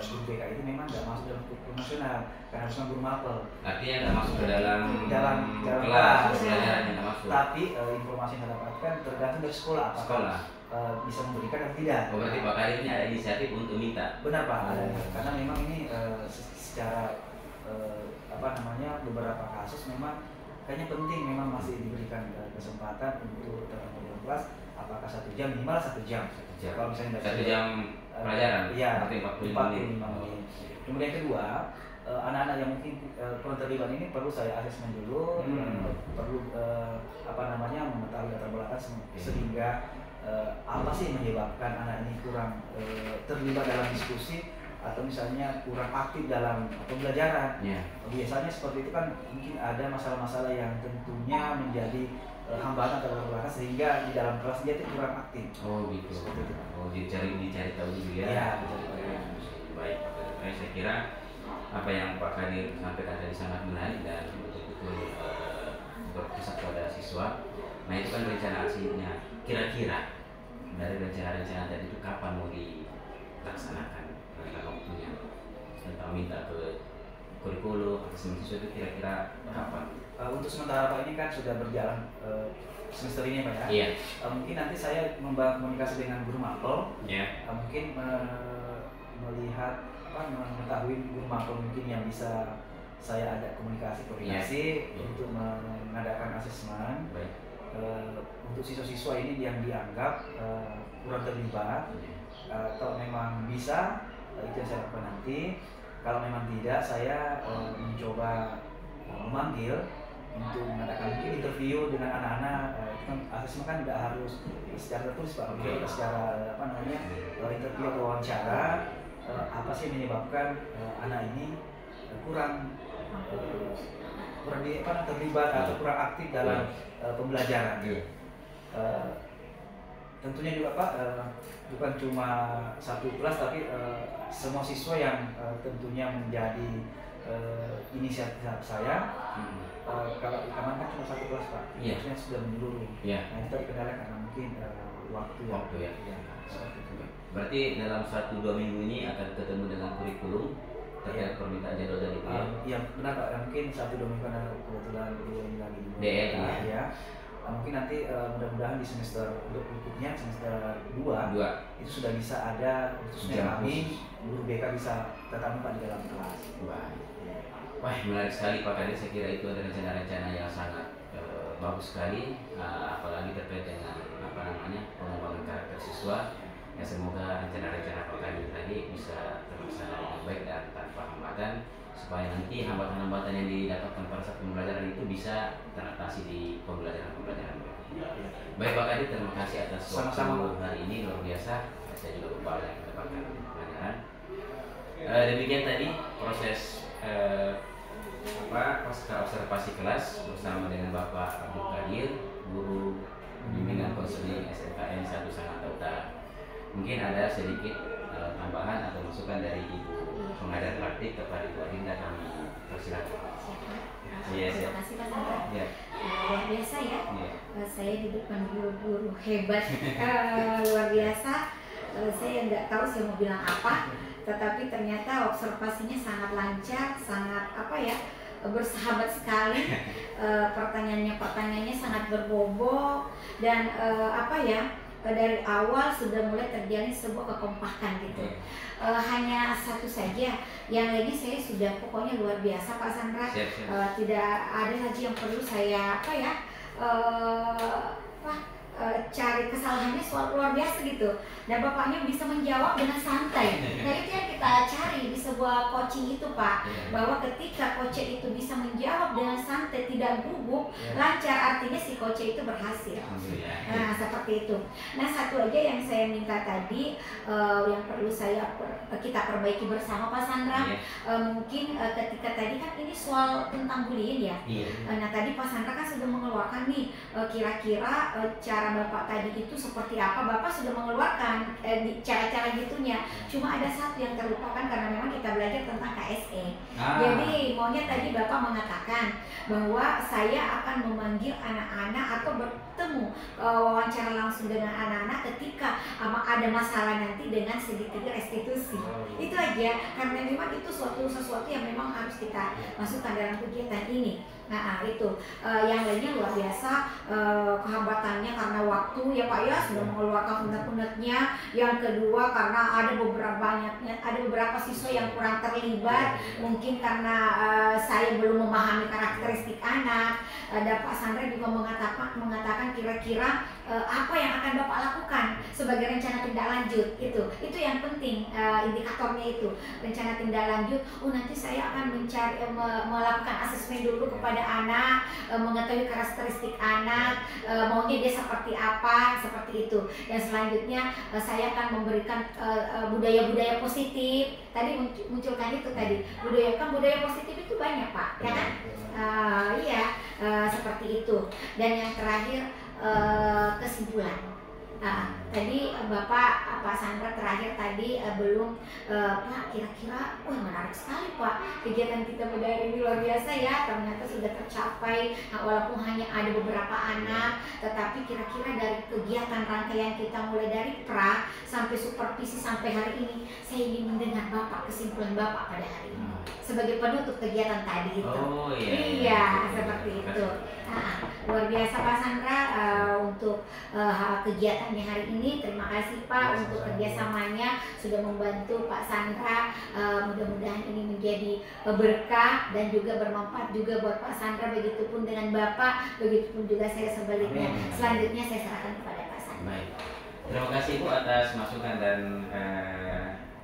guru BK ini memang tidak masuk dalam kurikulum nasional karena harus guru mapel. Artinya tidak masuk ke dalam kelas, pelajaran yang masuk. Tapi informasi yang saya dapatkan tergantung dari sekolah apakah bisa memberikan atau tidak. Berarti Pak Kadir ini ada inisiatif untuk minta. Benar Pak, ada. Karena memang ini secara beberapa kasus memang kayaknya penting memang masih diberikan kesempatan untuk terhadap dalam kelas, apakah 1 jam, minimal 1 jam. Kalau misalnya 1 jam pelajaran, iya, berarti 45 menit. Kemudian kedua, anak-anak yang mungkin kurang terlibat ini perlu saya asesmen dulu, perlu mengetahui latar belakang sehingga apa sih menyebabkan anak ini kurang terlibat dalam diskusi atau misalnya kurang aktif dalam pembelajaran. Biasanya seperti itu kan mungkin ada masalah-masalah yang tentunya menjadi hambatan atau belakang sehingga di dalam kelas dia itu kurang aktif. Oh gitu. Oh dicari tahu dulu ya. Iya. Baik, saya kira apa yang Pak Kadir sampaikan tadi sangat menarik dan betul-betul berkesan pada siswa. Nah itu kan rencana aksinya. Kira-kira dari rencana-rencana tadi itu kapan mau dilaksanakan? Waktunya tentang minta ke kurikulum atau siswa itu kira-kira kapan? Untuk sementara Pak ini kan sudah berjalan semester ini Pak ya. Iya. Mungkin nanti saya komunikasi dengan guru mapel. Mungkin melihat mengetahui guru mapel mungkin yang bisa saya ajak komunikasi untuk mengadakan asesmen. Untuk siswa-siswa ini yang dianggap kurang terlibat. Kalau memang bisa itu yang saya lakukan nanti. Kalau memang tidak, saya mencoba memanggil untuk mengadakan mungkin interview dengan anak-anak. Itu kan asesmen kan tidak harus secara tertulis Pak, secara interview atau wawancara. Apa sih menyebabkan anak ini kurang terlibat atau kurang aktif dalam pembelajaran. Tentunya juga Pak, bukan cuma 1 kelas tapi semua siswa yang tentunya menjadi inisiatif saya. Kalau di kamar kan cuma 1 kelas Pak, maksudnya sudah menyeluruh. Nah itu terkendala karena mungkin waktu ya. Berarti dalam 1-2 minggu ini akan ketemu dengan kurikulum terkait permintaan jadwal dari Pak. Iya benar Pak, mungkin 1-2 minggu karena kebetulan ini lagi di ya. Mungkin nanti mudah-mudahan di semester berikutnya, semester 2 itu sudah bisa ada khususnya kami guru BK bisa tetap muka di dalam kelas. Wah menarik sekali Pak Kadir, saya kira itu ada rencana-rencana yang sangat bagus sekali, apalagi terkait dengan pengembangan karakter siswa. Ya semoga rencana-rencana Pak Kadir tadi bisa terlaksana dengan baik dan tanpa hambatan, supaya nanti hambatan-hambatan yang didapatkan pada saat pembelajaran itu bisa teratasi di pembelajaran berikutnya. Baik Pak Kadir, terima kasih atas waktu hari ini, luar biasa. Saya juga berbahagia mendapatkan pelajaran. Demikian tadi proses pasca observasi kelas bersama dengan Bapak Abdul Qadir, guru bimbingan konseling SMKN 1 Sangatta Utara. Mungkin ada sedikit tambahan atau masukan dari Ibu pengajar praktik kepada Ibu Adinda, kami persilakan. Terima kasih Pak Sandra. Luar biasa ya. Saya di depan guru-guru hebat, luar biasa. Saya nggak tahu saya mau bilang apa, tetapi ternyata observasinya sangat lancar, sangat bersahabat sekali. Pertanyaannya sangat berbobot dan dari awal sudah mulai terjalin sebuah kekompakan gitu. Hanya satu saja, yang lainnya saya sudah pokoknya luar biasa Pak Sandra. Tidak ada lagi yang perlu saya cari kesalahannya, soal luar biasa gitu. Dan bapaknya bisa menjawab dengan santai. Nah itu yang kita cari di sebuah coaching itu Pak, bahwa ketika coach itu bisa menjawab dengan santai, tidak gugup, lancar, artinya si coach itu berhasil. Nah seperti itu. Nah satu aja yang saya minta tadi, yang perlu kita perbaiki bersama Pak Sandra, mungkin ketika tadi kan ini soal tentang bullying ya. Nah tadi Pak Sandra kan sudah mengeluarkan nih kira-kira cara Bapak tadi itu seperti apa. Bapak sudah mengeluarkan cara-cara gitunya, cuma ada satu yang terlupakan karena memang kita belajar tentang KSE. Jadi maunya tadi Bapak mengatakan bahwa saya akan memanggil anak-anak atau bertemu wawancara langsung dengan anak-anak ketika ada masalah nanti dengan segitiga restitusi. Itu aja, karena memang itu sesuatu yang memang harus kita masukkan dalam kegiatan ini. Nah itu yang lainnya luar biasa, kehambatannya karena waktu ya Pak ya, sudah mengeluarkan pundak-pundaknya. Yang kedua karena ada beberapa siswa yang kurang terlibat, mungkin karena saya belum memahami karakteristik anak. Dan Pak Sandra juga mengatakan kira-kira apa yang akan Bapak lakukan sebagai rencana tindak lanjut. Itu yang penting, indikatornya itu rencana tindak lanjut. Nanti saya akan melakukan asesmen dulu kepada anak, mengetahui karakteristik anak, maunya dia seperti apa, seperti itu. Dan selanjutnya saya akan memberikan budaya-budaya positif. Tadi munculkan itu tadi, budaya positif itu banyak Pak, ya kan? Iya, seperti itu. Dan yang terakhir kesimpulan. Tadi Pak Sandra terakhir tadi belum Pak, kira-kira menarik sekali Pak, kegiatan kita pada hari ini luar biasa ya, ternyata sudah tercapai. Walaupun hanya ada beberapa anak, tetapi kira-kira dari kegiatan rangkaian kita mulai dari pra sampai supervisi sampai hari ini, saya ingin mendengar Bapak, kesimpulan Bapak pada hari ini sebagai penutup kegiatan tadi itu. Iya, seperti itu. Luar biasa Pak Sandra untuk kegiatannya hari ini. Terima kasih Pak untuk kerjasamanya, sudah membantu Pak Sandra. Mudah-mudahan ini menjadi berkah dan juga bermanfaat juga buat Pak Sandra. Begitupun dengan Bapak, begitupun juga saya sebaliknya. Selanjutnya saya serahkan kepada Pak Sandra. Baik. Terima kasih Bu atas masukan dan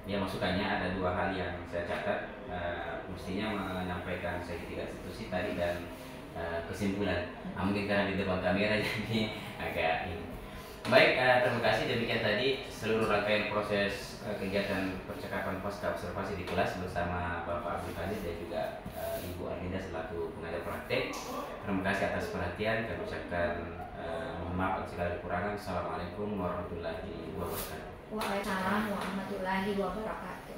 masukannya ada dua hal yang saya catat. Mestinya menyampaikan segitiga institusi tadi dan kesimpulan. Mungkin karena di depan kamera jadi agak ini. Baik, terima kasih. Demikian tadi seluruh rangkaian proses kegiatan percakapan pasca observasi di kelas bersama Bapak Abdul Qadir dan juga Ibu Arlinda selaku pengajar praktek. Terima kasih atas perhatian. Kami ucapkan mohon maaf atas segala kekurangan. Assalamualaikum warahmatullahi wabarakatuh. Waalaikumsalam warahmatullahi wabarakatuh.